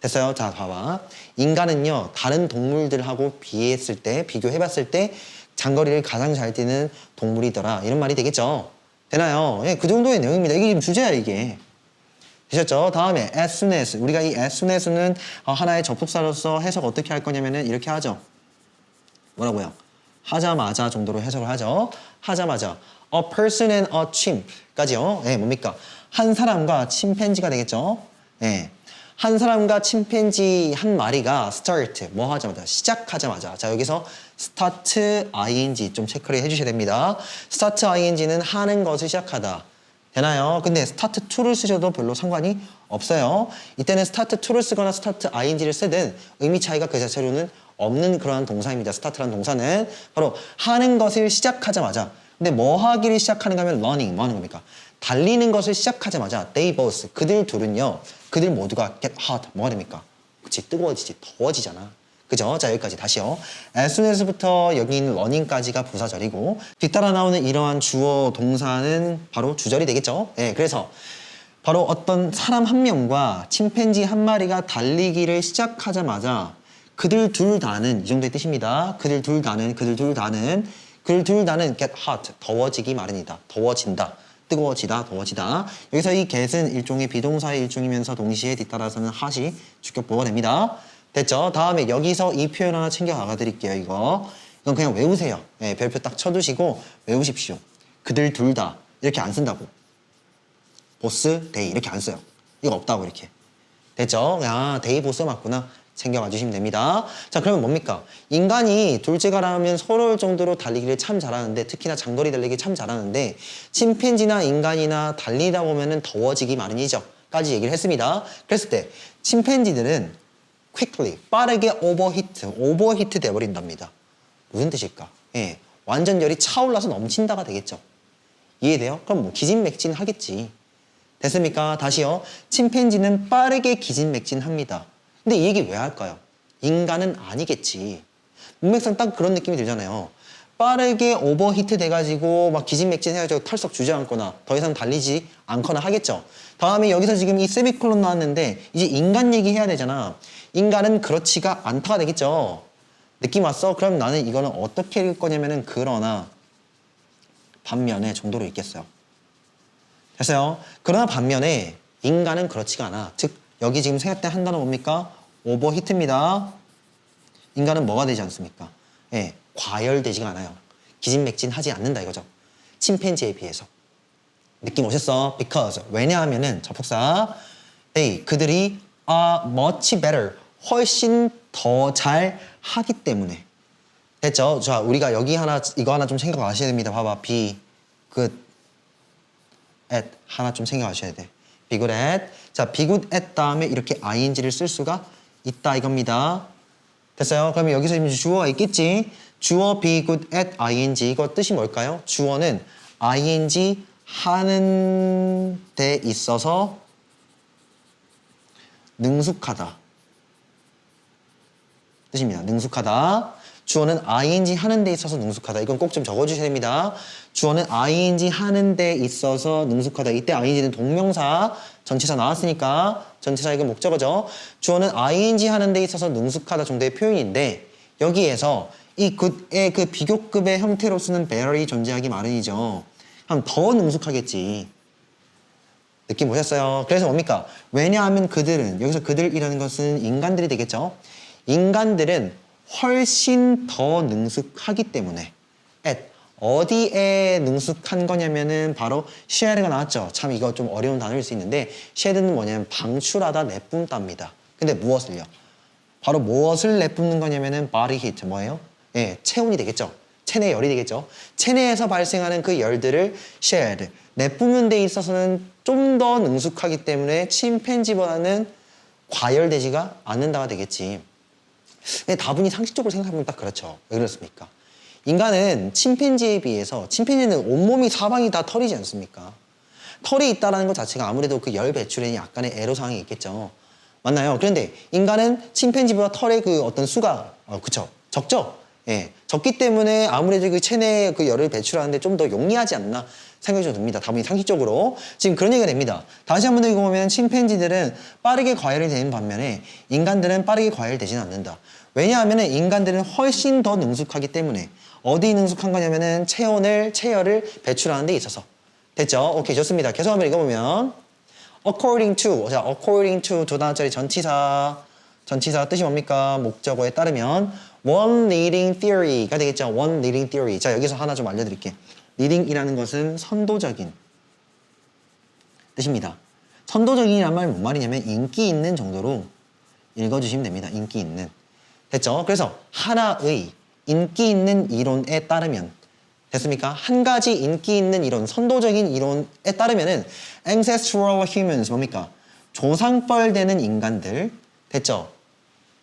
됐어요? 자, 봐봐. 인간은요 다른 동물들하고 비교해봤을 때 장거리를 가장 잘 뛰는 동물이더라. 이런 말이 되겠죠. 되나요? 그 정도의 내용입니다. 이게 지금 주제야 이게. 되셨죠? 다음에 as soon as. 우리가 이 as soon as는 하나의 접속사로서 해석 어떻게 할 거냐면은 이렇게 하죠. 뭐라고요? 하자마자 정도로 해석을 하죠. 하자마자 a person and a chimp까지요. 뭡니까? 한 사람과 침팬지가 되겠죠. 한 사람과 침팬지 한 마리가 start 뭐 하자마자 시작하자마자. 자, 여기서 start ing 좀 체크를 해주셔야 됩니다. start ing는 하는 것을 시작하다. 되나요? 근데 start to를 쓰셔도 별로 상관이 없어요. 이때는 start to를 쓰거나 start ing를 쓰든 의미 차이가 그 자체로는 없는 그러한 동사입니다. start라는 동사는 바로 하는 것을 시작하자마자. 근데 뭐 하기를 시작하는가 하면 running, 뭐 하는 겁니까? 달리는 것을 시작하자마자 they both, 그들 둘은요, 그들 모두가 get hot, 뭐가 됩니까? 그치, 뜨거워지지, 더워지잖아. 그죠? 자, 여기까지 다시요. as soon as부터 여기 있는 learning까지가 부사절이고 뒤따라 나오는 이러한 주어 동사는 바로 주절이 되겠죠? 네, 그래서 바로 어떤 사람 한 명과 침팬지 한 마리가 달리기를 시작하자마자 그들 둘 다는 이 정도의 뜻입니다. 그들 둘 다는 get hot, 더워지기 마련이다. 더워진다. 뜨거워지다, 더워지다. 여기서 이 get은 일종의 비동사의 일종이면서 동시에 뒤따라서는 hot이 주격보가 됩니다. 됐죠? 다음에 여기서 이 표현 하나 챙겨가 드릴게요. 이건 그냥 외우세요. 네, 별표 딱 쳐두시고 외우십시오. 그들 둘 다 이렇게 안 쓴다고. 보스, 데이 이렇게 안 써요. 이거 없다고 이렇게. 됐죠? 아, 데이 보스 맞구나. 챙겨가 주시면 됩니다. 자, 그러면 뭡니까? 인간이 둘째가라면 서러울 정도로 달리기를 참 잘하는데 특히나 장거리 달리기 참 잘하는데 침팬지나 인간이나 달리다 보면은 더워지기 마련이죠. 까지 얘기를 했습니다. 그랬을 때 침팬지들은 quickly, 빠르게 오버히트 돼버린답니다. 무슨 뜻일까? 예, 완전 열이 차올라서 넘친다가 되겠죠. 이해돼요? 그럼 뭐 기진맥진 하겠지. 됐습니까? 다시요. 침팬지는 빠르게 기진맥진합니다. 근데 이 얘기 왜 할까요? 인간은 아니겠지. 문맥상 딱 그런 느낌이 들잖아요. 빠르게 오버히트 돼가지고 막 기진맥진 해가지고 털썩 주저앉거나 더 이상 달리지 않거나 하겠죠. 다음에 여기서 지금 이 세미콜론 나왔는데 이제 인간 얘기해야 되잖아. 인간은 그렇지가 않다가 되겠죠. 느낌 왔어? 그럼 나는 이거는 어떻게 읽을 거냐면은 그러나 반면에 정도로 읽겠어요. 됐어요? 그러나 반면에 인간은 그렇지가 않아. 즉 여기 지금 생략된 한 단어 뭡니까? 오버히트입니다. 인간은 뭐가 되지 않습니까? 예, 과열되지가 않아요. 기진맥진하지 않는다 이거죠. 침팬지에 비해서. 느낌 오셨어? Because 왜냐하면은 접속사 그들이 are much better 훨씬 더 잘 하기 때문에. 됐죠? 자, 우리가 여기 이거 하나 좀 생각하셔야 됩니다. 봐봐. be good at 하나 좀 생각하셔야 돼. be good at. 자, be good at 다음에 이렇게 ing를 쓸 수가 있다 이겁니다. 됐어요? 그러면 여기서 지금 주어가 있겠지? 주어 be good at ing 이거 뜻이 뭘까요? 주어는 ing 하는 데 있어서 능숙하다. 뜻입니다. 능숙하다. 주어는 ing 하는 데 있어서 능숙하다. 이건 꼭 좀 적어주셔야 됩니다. 주어는 ing 하는 데 있어서 능숙하다. 이때 ing는 동명사, 전치사 나왔으니까 전치사 이건 목적어죠. 주어는 ing 하는 데 있어서 능숙하다 정도의 표현인데 여기에서 이 good의 그 비교급의 형태로 쓰는 better이 존재하기 마련이죠. 그럼 더 능숙하겠지. 느낌 보셨어요? 그래서 뭡니까? 왜냐하면 그들은 여기서 그들이라는 것은 인간들이 되겠죠. 인간들은 훨씬 더 능숙하기 때문에 at 어디에 능숙한 거냐면은 바로 share가 나왔죠. 참 이거 좀 어려운 단어일 수 있는데 share는 뭐냐면 방출하다 내뿜답니다. 근데 무엇을요? 바로 무엇을 내뿜는 거냐면은 body heat 뭐예요? 예, 체온이 되겠죠. 체내 열이 되겠죠. 체내에서 발생하는 그 열들을 shared 내뿜는 데 있어서는 좀 더 능숙하기 때문에 침팬지보다는 과열되지가 않는다가 되겠지. 근데 다분히 상식적으로 생각하면 딱 그렇죠. 왜 그렇습니까? 인간은 침팬지에 비해서 침팬지는 온몸이 사방이 다 털이지 않습니까? 털이 있다는 것 자체가 아무래도 그 열 배출에 약간의 애로사항이 있겠죠. 맞나요? 그런데 인간은 침팬지보다 털의 그 어떤 수가 그쵸? 적죠? 예, 적기 때문에 아무래도 그 체내에 그 열을 배출하는데 좀 더 용이하지 않나 생각이 좀 듭니다. 다분히 상식적으로. 지금 그런 얘기가 됩니다. 다시 한번 더 읽어보면 침팬지들은 빠르게 과열이 되는 반면에 인간들은 빠르게 과열되지는 않는다. 왜냐하면 인간들은 훨씬 더 능숙하기 때문에 어디 능숙한 거냐면은 체열을 배출하는 데 있어서. 됐죠? 오케이, 좋습니다. 계속 한번 읽어보면 according to, 자, according to 두 단어짜리 전치사 뜻이 뭡니까? 목적어에 따르면 one leading theory가 되겠죠. one leading theory. 자, 여기서 하나 좀 알려드릴게요. leading이라는 것은 선도적인 뜻입니다. 선도적인이란 말은 뭔 말이냐면 인기 있는 정도로 읽어주시면 됩니다. 인기 있는. 됐죠? 그래서 하나의 인기 있는 이론에 따르면 됐습니까? 한 가지 인기 있는 이론, 선도적인 이론에 따르면은 ancestral humans 뭡니까? 조상뻘 되는 인간들 됐죠?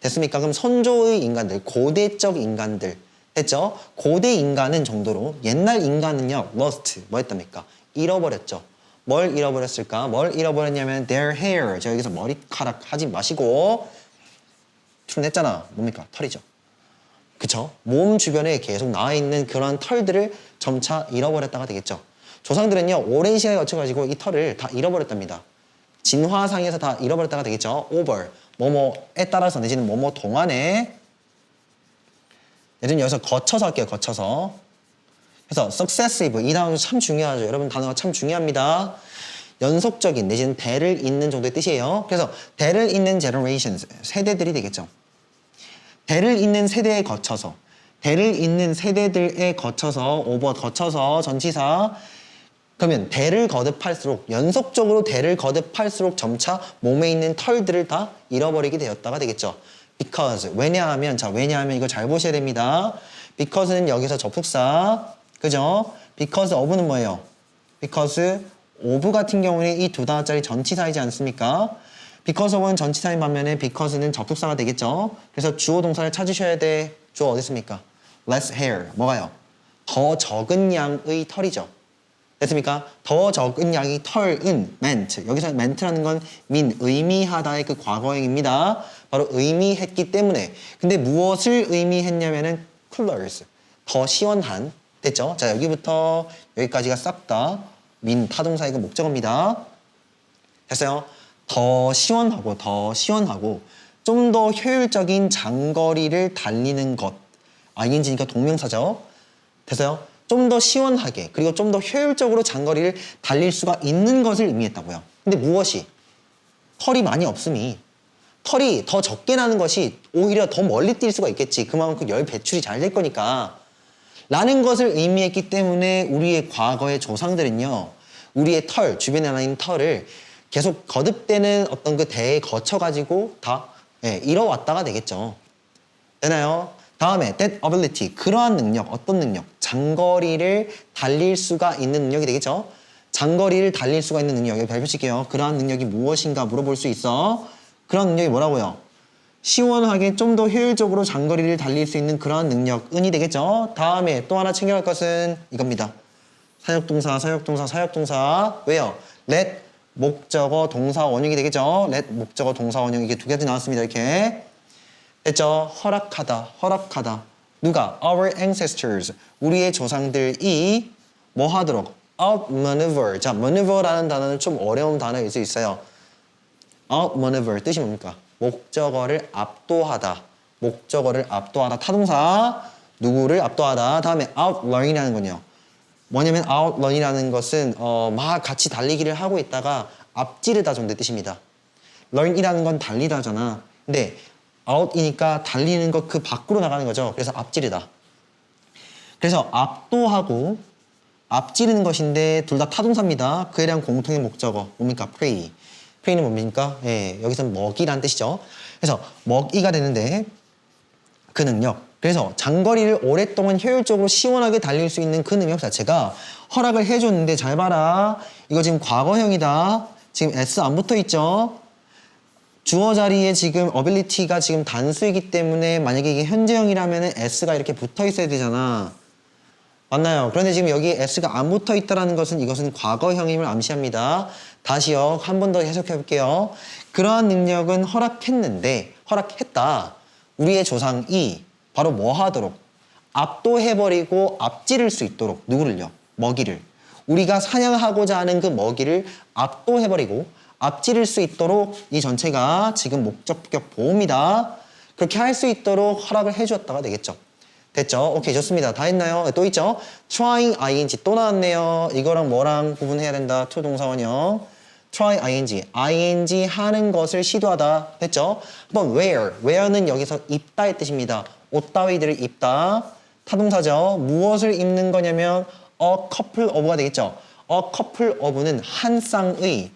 됐습니까? 그럼 선조의 인간들, 고대적 인간들 됐죠? 고대 인간은 정도로 옛날 인간은요 lost 뭐 했답니까? 잃어버렸죠. 뭘 잃어버렸을까? 뭘 잃어버렸냐면 their hair. 저 여기서 머리카락 하지 마시고 냈잖아. 뭡니까? 털이죠. 그쵸? 몸 주변에 계속 나와 있는 그런 털들을 점차 잃어버렸다가 되겠죠. 조상들은요, 오랜 시간에 거쳐가지고 이 털을 다 잃어버렸답니다. 진화상에서 다 잃어버렸다가 되겠죠. over, 뭐뭐에 따라서 내지는 뭐뭐 동안에. 예를 들면 여기서 거쳐서 할게요. 거쳐서. 그래서 successive, 이 단어도 참 중요하죠. 여러분 단어가 참 중요합니다. 연속적인 내지는 대를 잇는 정도의 뜻이에요. 그래서 대를 잇는 generations, 세대들이 되겠죠. 대를 잇는 세대에 거쳐서, 대를 잇는 세대들에 거쳐서, over, 거쳐서, 전치사. 그러면 대를 거듭할수록, 연속적으로 대를 거듭할수록 점차 몸에 있는 털들을 다 잃어버리게 되었다가 되겠죠. because, 왜냐하면, 자, 왜냐하면 이거 잘 보셔야 됩니다. because는 여기서 접속사, 그죠? because of는 뭐예요? because of 같은 경우는 이 두 단어짜리 전치사이지 않습니까? because of는 전치사인 반면에 because는 접속사가 되겠죠. 그래서 주어 동사를 찾으셔야 돼. 주어 어디 있습니까? less hair. 뭐가요? 더 적은 양의 털이죠. 됐습니까? 더 적은 양의 털은 meant. 여기서 meant라는 건 mean, 의미하다의 그 과거형입니다. 바로 의미했기 때문에. 근데 무엇을 의미했냐면은 coolers. 더 시원한. 됐죠? 자, 여기부터 여기까지가 싹 다 mean 타동사의 그 목적어입니다. 됐어요? 더 시원하고 좀 더 효율적인 장거리를 달리는 것. ing니까 동명사죠. 됐어요? 좀 더 시원하게 그리고 좀 더 효율적으로 장거리를 달릴 수가 있는 것을 의미했다고요. 근데 무엇이? 털이 많이 없음이. 털이 더 적게 나는 것이 오히려 더 멀리 뛸 수가 있겠지. 그만큼 열 배출이 잘 될 거니까. 라는 것을 의미했기 때문에 우리의 과거의 조상들은요. 우리의 털, 주변에 나는 털을 계속 거듭되는 어떤 그 대에 거쳐가지고 다 잃어왔다가 되겠죠. 되나요? 다음에 that ability, 그러한 능력, 어떤 능력? 장거리를 달릴 수가 있는 능력이 되겠죠. 장거리를 달릴 수가 있는 능력, 여기 발표 칠게요. 그러한 능력이 무엇인가 물어볼 수 있어. 그런 능력이 뭐라고요? 시원하게 좀 더 효율적으로 장거리를 달릴 수 있는 그러한 능력은이 되겠죠. 다음에 또 하나 챙겨갈 것은 이겁니다. 사역동사. 왜요? let 목적어 동사 원형이 되겠죠. let 목적어 동사 원형 이게 두 가지 나왔습니다. 이렇게 됐죠. 허락하다. 누가? Our ancestors. 우리의 조상들이 뭐 하도록? outmaneuver. 자, maneuver라는 단어는 좀 어려운 단어일 수 있어요. outmaneuver 뜻이 뭡니까? 목적어를 압도하다. 타동사. 누구를 압도하다. 다음에 outlearn이라는 건요. 뭐냐면 outlearn이라는 것은 막 같이 달리기를 하고 있다가 앞지르다 정도의 뜻입니다. learn이라는 건 달리다잖아. 근데 out이니까 달리는 것 그 밖으로 나가는 거죠. 그래서 앞지르다. 그래서 압도하고 앞지르는 것인데 둘 다 타동사입니다. 그에 대한 공통의 목적어 뭡니까? prey. prey는 뭡니까? 여기서는 먹이란 뜻이죠. 그래서 먹이가 되는데 그 능력. 그래서 장거리를 오랫동안 효율적으로 시원하게 달릴 수 있는 그 능력 자체가 허락을 해줬는데 잘 봐라. 이거 지금 과거형이다. 지금 S 안 붙어 있죠. 주어 자리에 지금 ability가 지금 단수이기 때문에 만약에 이게 현재형이라면 S가 이렇게 붙어 있어야 되잖아. 맞나요? 그런데 지금 여기 S가 안 붙어 있다는 것은 이것은 과거형임을 암시합니다. 다시요. 한 번 더 해석해 볼게요. 그러한 능력은 허락했다. 우리의 조상이 바로 뭐 하도록? 압도해버리고 앞지를 수 있도록. 누구를요? 먹이를. 우리가 사냥하고자 하는 그 먹이를 압도해버리고 앞지를 수 있도록 이 전체가 지금 목적격 보호입니다. 그렇게 할 수 있도록 허락을 해주었다가 되겠죠. 됐죠? 오케이, 좋습니다. 다 했나요? 또 있죠? trying ing 또 나왔네요. 이거랑 뭐랑 구분해야 된다. to 동사원형. try ing 하는 것을 시도하다. 됐죠? 한번 wear는 여기서 입다의 뜻입니다. 옷 따위들을 입다. 타동사죠. 무엇을 입는 거냐면 a couple of가 되겠죠. a couple of는 한 쌍의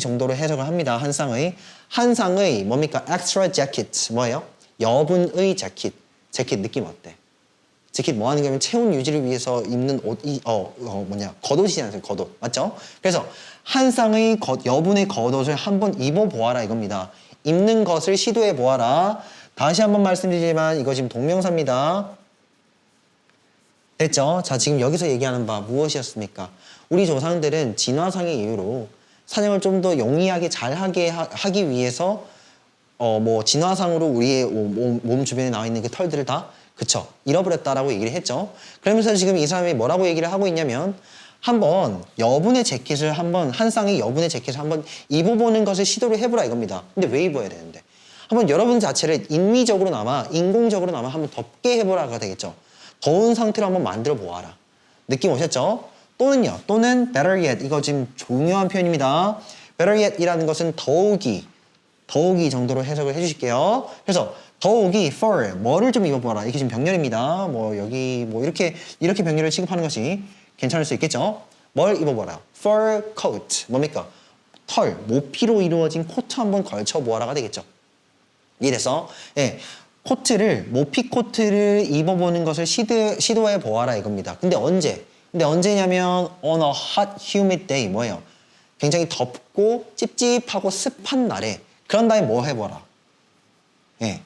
정도로 해석을 합니다. 한 쌍의 뭡니까? extra jacket 뭐예요? 여분의 재킷 느낌 어때? 재킷 뭐 하는 거냐면 체온 유지를 위해서 입는 옷, 겉옷이지 않습니까? 겉옷. 맞죠? 그래서 한 쌍의 여분의 겉옷을 한번 입어보아라 이겁니다. 입는 것을 시도해 보아라. 다시 한번 말씀드리지만 이거 지금 동명사입니다. 됐죠? 자, 지금 여기서 얘기하는 바 무엇이었습니까? 우리 조상들은 진화상의 이유로 사냥을 좀 더 용이하게 잘하게 하기 위해서 뭐 진화상으로 우리의 몸 주변에 나와 있는 그 털들을 다 그쵸 잃어버렸다라고 얘기를 했죠. 그러면서 지금 이 사람이 뭐라고 얘기를 하고 있냐면 한번 여분의 재킷을 한 쌍의 여분의 재킷을 한번 입어보는 것을 시도를 해보라 이겁니다. 근데 왜 입어야 되는데? 한번 여러분 자체를 인위적으로나마 인공적으로나마 한번 덥게 해보라가 되겠죠. 더운 상태로 한번 만들어 보아라. 느낌 오셨죠? 또는요. 또는 better yet 이거 지금 중요한 표현입니다. better yet이라는 것은 더욱이 정도로 해석을 해주실게요. 그래서 더욱이 fur 뭐를 좀 입어보라. 이게 지금 병렬입니다. 뭐 여기 뭐 이렇게 병렬을 취급하는 것이 괜찮을 수 있겠죠. 뭘 입어보라. fur coat 뭡니까? 털 모피로 이루어진 코트 한번 걸쳐 보아라가 되겠죠. 이래서 예, 모피 코트를 입어보는 것을 시도해 보아라 이겁니다. 근데 언제냐면 on a hot humid day 뭐예요? 굉장히 덥고 찝찝하고 습한 날에 그런 다음에 뭐 해보라. 예,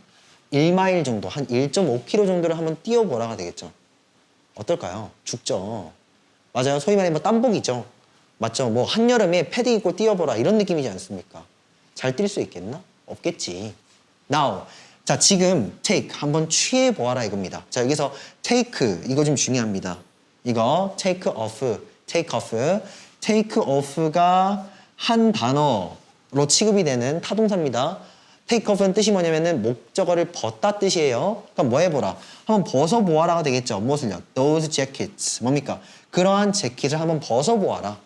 1마일 정도 한 1.5km 정도를 한번 뛰어보라가 되겠죠. 어떨까요? 죽죠. 맞아요. 소위 말해 뭐 땀복이죠. 맞죠? 뭐 한여름에 패딩 입고 뛰어보라 이런 느낌이지 않습니까? 잘 뛸 수 있겠나? 없겠지. Now, 자 지금 take 한번 취해 보아라 이겁니다. 자 여기서 take 이거 좀 중요합니다. 이거 take off가 한 단어로 취급이 되는 타동사입니다. take off는 뜻이 뭐냐면은 목적어를 벗다 뜻이에요. 그럼 뭐 해보라? 한번 벗어보아라가 되겠죠. 무엇을요? Those jackets 뭡니까? 그러한 재킷을 한번 벗어보아라.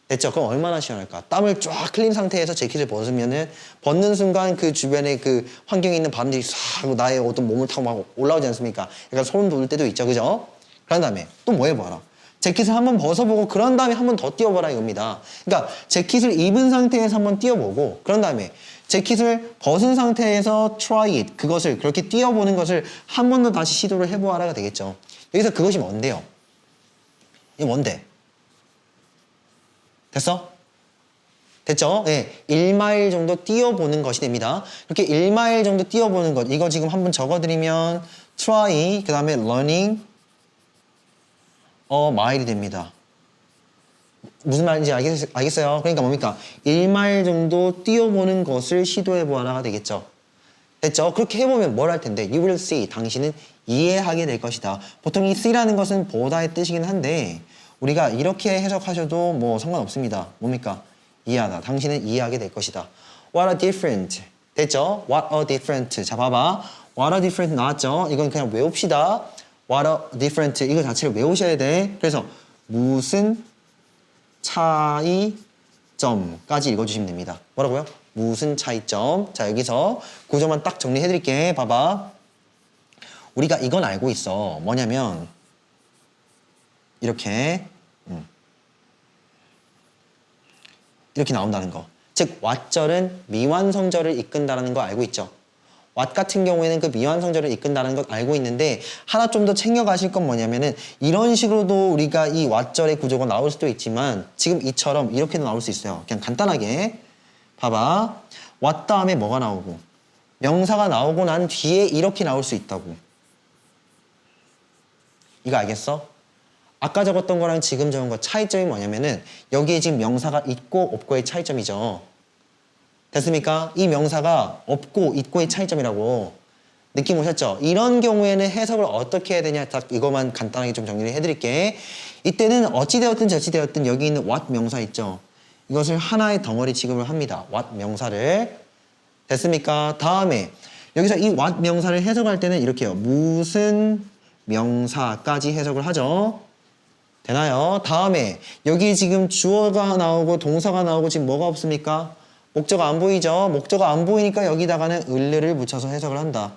됐죠? 그럼 얼마나 시원할까? 땀을 쫙 흘린 상태에서 재킷을 벗으면은 벗는 순간 그 주변에 그 환경에 있는 바람들이 싹 나의 어떤 몸을 타고 막 올라오지 않습니까? 약간 소름 돋을 때도 있죠, 그죠? 그런 다음에 또 뭐 해봐라? 재킷을 한번 벗어보고 그런 다음에 한번 더 뛰어봐라 이겁니다. 그러니까 재킷을 입은 상태에서 한번 뛰어보고 그런 다음에 재킷을 벗은 상태에서 try it 그것을 그렇게 뛰어보는 것을 한 번 더 다시 시도를 해보아라가 되겠죠. 여기서 그것이 뭔데요? 이게 뭔데? 됐어? 됐죠? 예, 1마일 정도 뛰어보는 것이 됩니다. 이렇게 1마일 정도 뛰어보는 것 이거 지금 한번 적어드리면 try 그 다음에 learning 마일이 됩니다. 무슨 말인지 알겠어요? 그러니까 뭡니까? 1마일 정도 뛰어보는 것을 시도해보아라가 되겠죠. 됐죠? 그렇게 해보면 뭘 할 텐데 you will see 당신은 이해하게 될 것이다. 보통 이 see라는 것은 보다의 뜻이긴 한데 우리가 이렇게 해석하셔도 뭐 상관없습니다. 뭡니까? 이해하다. 당신은 이해하게 될 것이다. What a different. 됐죠? What a different. 자, 봐봐. What a different 나왔죠? 이건 그냥 외웁시다. What a different. 이거 자체를 외우셔야 돼. 그래서 무슨 차이점까지 읽어주시면 됩니다. 뭐라고요? 무슨 차이점. 자, 여기서 구조만 딱 정리해드릴게. 봐봐. 우리가 이건 알고 있어. 뭐냐면 이렇게 나온다는 거. 즉 왓절은 미완성절을 이끈다는 거 알고 있죠. 왓 같은 경우에는 그 미완성절을 이끈다는 걸 알고 있는데 하나 좀 더 챙겨가실 건 뭐냐면은 이런 식으로도 우리가 이 왓절의 구조가 나올 수도 있지만 지금 이처럼 이렇게도 나올 수 있어요. 그냥 간단하게 봐봐. 왓 다음에 뭐가 나오고 명사가 나오고 난 뒤에 이렇게 나올 수 있다고. 이거 알겠어? 아까 적었던 거랑 지금 적은 거 차이점이 뭐냐면은 여기에 지금 명사가 있고 없고의 차이점이죠. 됐습니까? 이 명사가 없고 있고의 차이점이라고. 느낌 오셨죠? 이런 경우에는 해석을 어떻게 해야 되냐 딱 이것만 간단하게 좀 정리를 해드릴게. 이때는 어찌되었든 저찌되었든 여기 있는 what 명사 있죠? 이것을 하나의 덩어리 취급을 합니다. what 명사를. 됐습니까? 다음에 여기서 이 what 명사를 해석할 때는 이렇게요. 무슨 명사까지 해석을 하죠. 되나요? 다음에 여기 지금 주어가 나오고 동사가 나오고 지금 뭐가 없습니까? 목적어 안 보이죠? 목적어 안 보이니까 여기다가는 을을 붙여서 해석을 한다.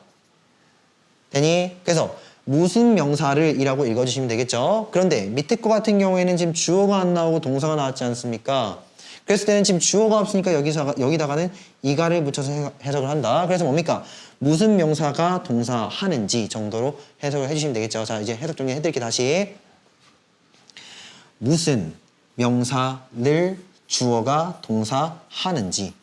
되니? 그래서 무슨 명사를 이라고 읽어주시면 되겠죠? 그런데 밑에 거 같은 경우에는 지금 주어가 안 나오고 동사가 나왔지 않습니까? 그랬을 때는 지금 주어가 없으니까 여기다가는 이가를 붙여서 해석을 한다. 그래서 뭡니까? 무슨 명사가 동사 하는지 정도로 해석을 해주시면 되겠죠? 자, 이제 해석 정리해드릴게요. 다시. 무슨 명사를 주어가 동사하는지.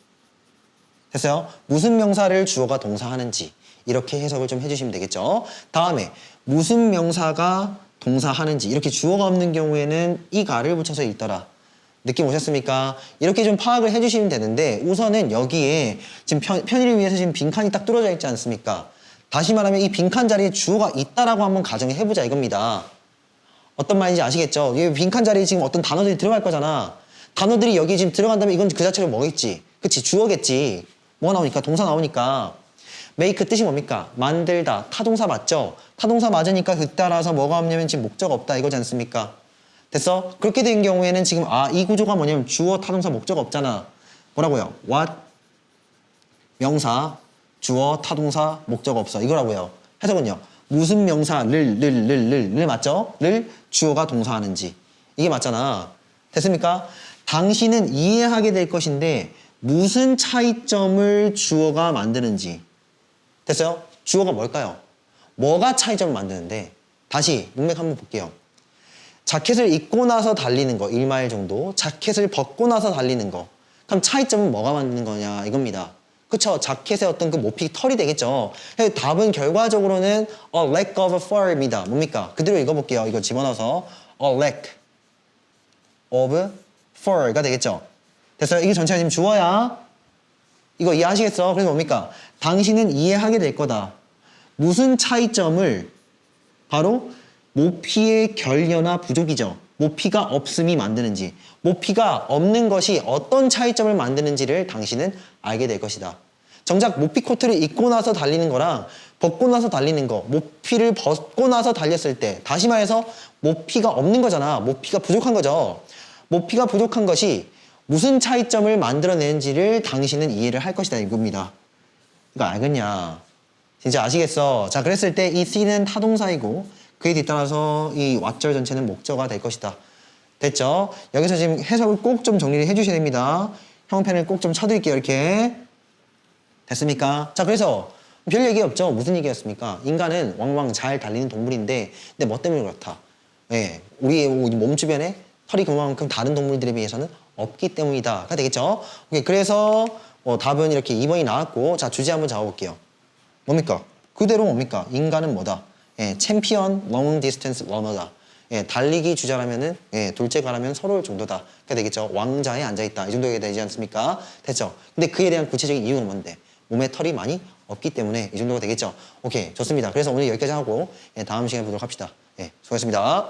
됐어요? 무슨 명사를 주어가 동사하는지. 이렇게 해석을 좀 해주시면 되겠죠? 다음에 무슨 명사가 동사하는지. 이렇게 주어가 없는 경우에는 이가를 붙여서 읽더라. 느낌 오셨습니까? 이렇게 좀 파악을 해주시면 되는데 우선은 여기에 지금 편의를 위해서 지금 빈칸이 딱 뚫어져 있지 않습니까? 다시 말하면 이 빈칸 자리에 주어가 있다라고 한번 가정해보자 이겁니다. 어떤 말인지 아시겠죠? 이 빈칸 자리에 지금 어떤 단어들이 들어갈 거잖아. 단어들이 여기 지금 들어간다면 이건 그 자체로 뭐겠지? 그치? 주어겠지. 뭐가 나오니까? 동사 나오니까. make 뜻이 뭡니까? 만들다. 타동사 맞죠? 타동사 맞으니까 그 따라서 뭐가 없냐면 지금 목적 없다 이거지 않습니까? 됐어? 그렇게 된 경우에는 지금 이 구조가 뭐냐면 주어, 타동사, 목적 없잖아. 뭐라고요? what 명사, 주어, 타동사, 목적 없어. 이거라고요. 해석은요. 무슨 명사, 를 맞죠? 를 주어가 동사하는지. 이게 맞잖아. 됐습니까? 당신은 이해하게 될 것인데 무슨 차이점을 주어가 만드는지. 됐어요? 주어가 뭘까요? 뭐가 차이점을 만드는데 다시 문맥 한번 볼게요. 자켓을 입고 나서 달리는 거 1마일 정도. 자켓을 벗고 나서 달리는 거. 그럼 차이점은 뭐가 만드는 거냐 이겁니다. 그쵸? 자켓의 어떤 그 모피 털이 되겠죠. 답은 결과적으로는 a lack of fur입니다. 뭡니까? 그대로 읽어볼게요. 이거 집어넣어서 a lack of fur가 되겠죠. 됐어요? 이게 전체가 지금 주어야. 이거 이해하시겠어? 그래서 뭡니까? 당신은 이해하게 될 거다. 무슨 차이점을 바로 모피의 결여나 부족이죠. 모피가 없음이 만드는지, 모피가 없는 것이 어떤 차이점을 만드는지를 당신은 알게 될 것이다. 정작 모피 코트를 입고 나서 달리는 거랑 벗고 나서 달리는 거, 모피를 벗고 나서 달렸을 때 다시 말해서 모피가 없는 거잖아. 모피가 부족한 거죠. 모피가 부족한 것이 무슨 차이점을 만들어내는지를 당신은 이해를 할 것이다 이겁니다. 이거 알겠냐? 진짜 아시겠어? 자, 그랬을 때 이 C는 타동사이고 그에 뒤따라서 이 왓절 전체는 목적어가 될 것이다. 됐죠? 여기서 지금 해석을 꼭 좀 정리를 해주셔야 됩니다. 형펜을 꼭 좀 쳐드릴게요. 이렇게. 됐습니까? 자, 그래서 별 얘기 없죠? 무슨 얘기였습니까? 인간은 왕왕 잘 달리는 동물인데 근데 뭐 때문에 그렇다? 예, 우리의 몸 주변에 털이 그만큼 다른 동물들에 비해서는 없기 때문이다가 되겠죠? 오케이, 그래서 답은 이렇게 2번이 나왔고 자, 주제 한번 잡아볼게요. 뭡니까? 그대로 뭡니까? 인간은 뭐다? 예, 챔피언 롱 디스턴스 러너다. 예, 달리기 주자라면은 예, 돌제가라면 서로울 정도다. 가 되겠죠. 왕자에 앉아있다. 이 정도가 되지 않습니까? 됐죠. 근데 그에 대한 구체적인 이유는 뭔데? 몸에 털이 많이 없기 때문에 이 정도가 되겠죠. 오케이, 좋습니다. 그래서 오늘 여기까지 하고 예, 다음 시간에 보도록 합시다. 예, 수고하셨습니다.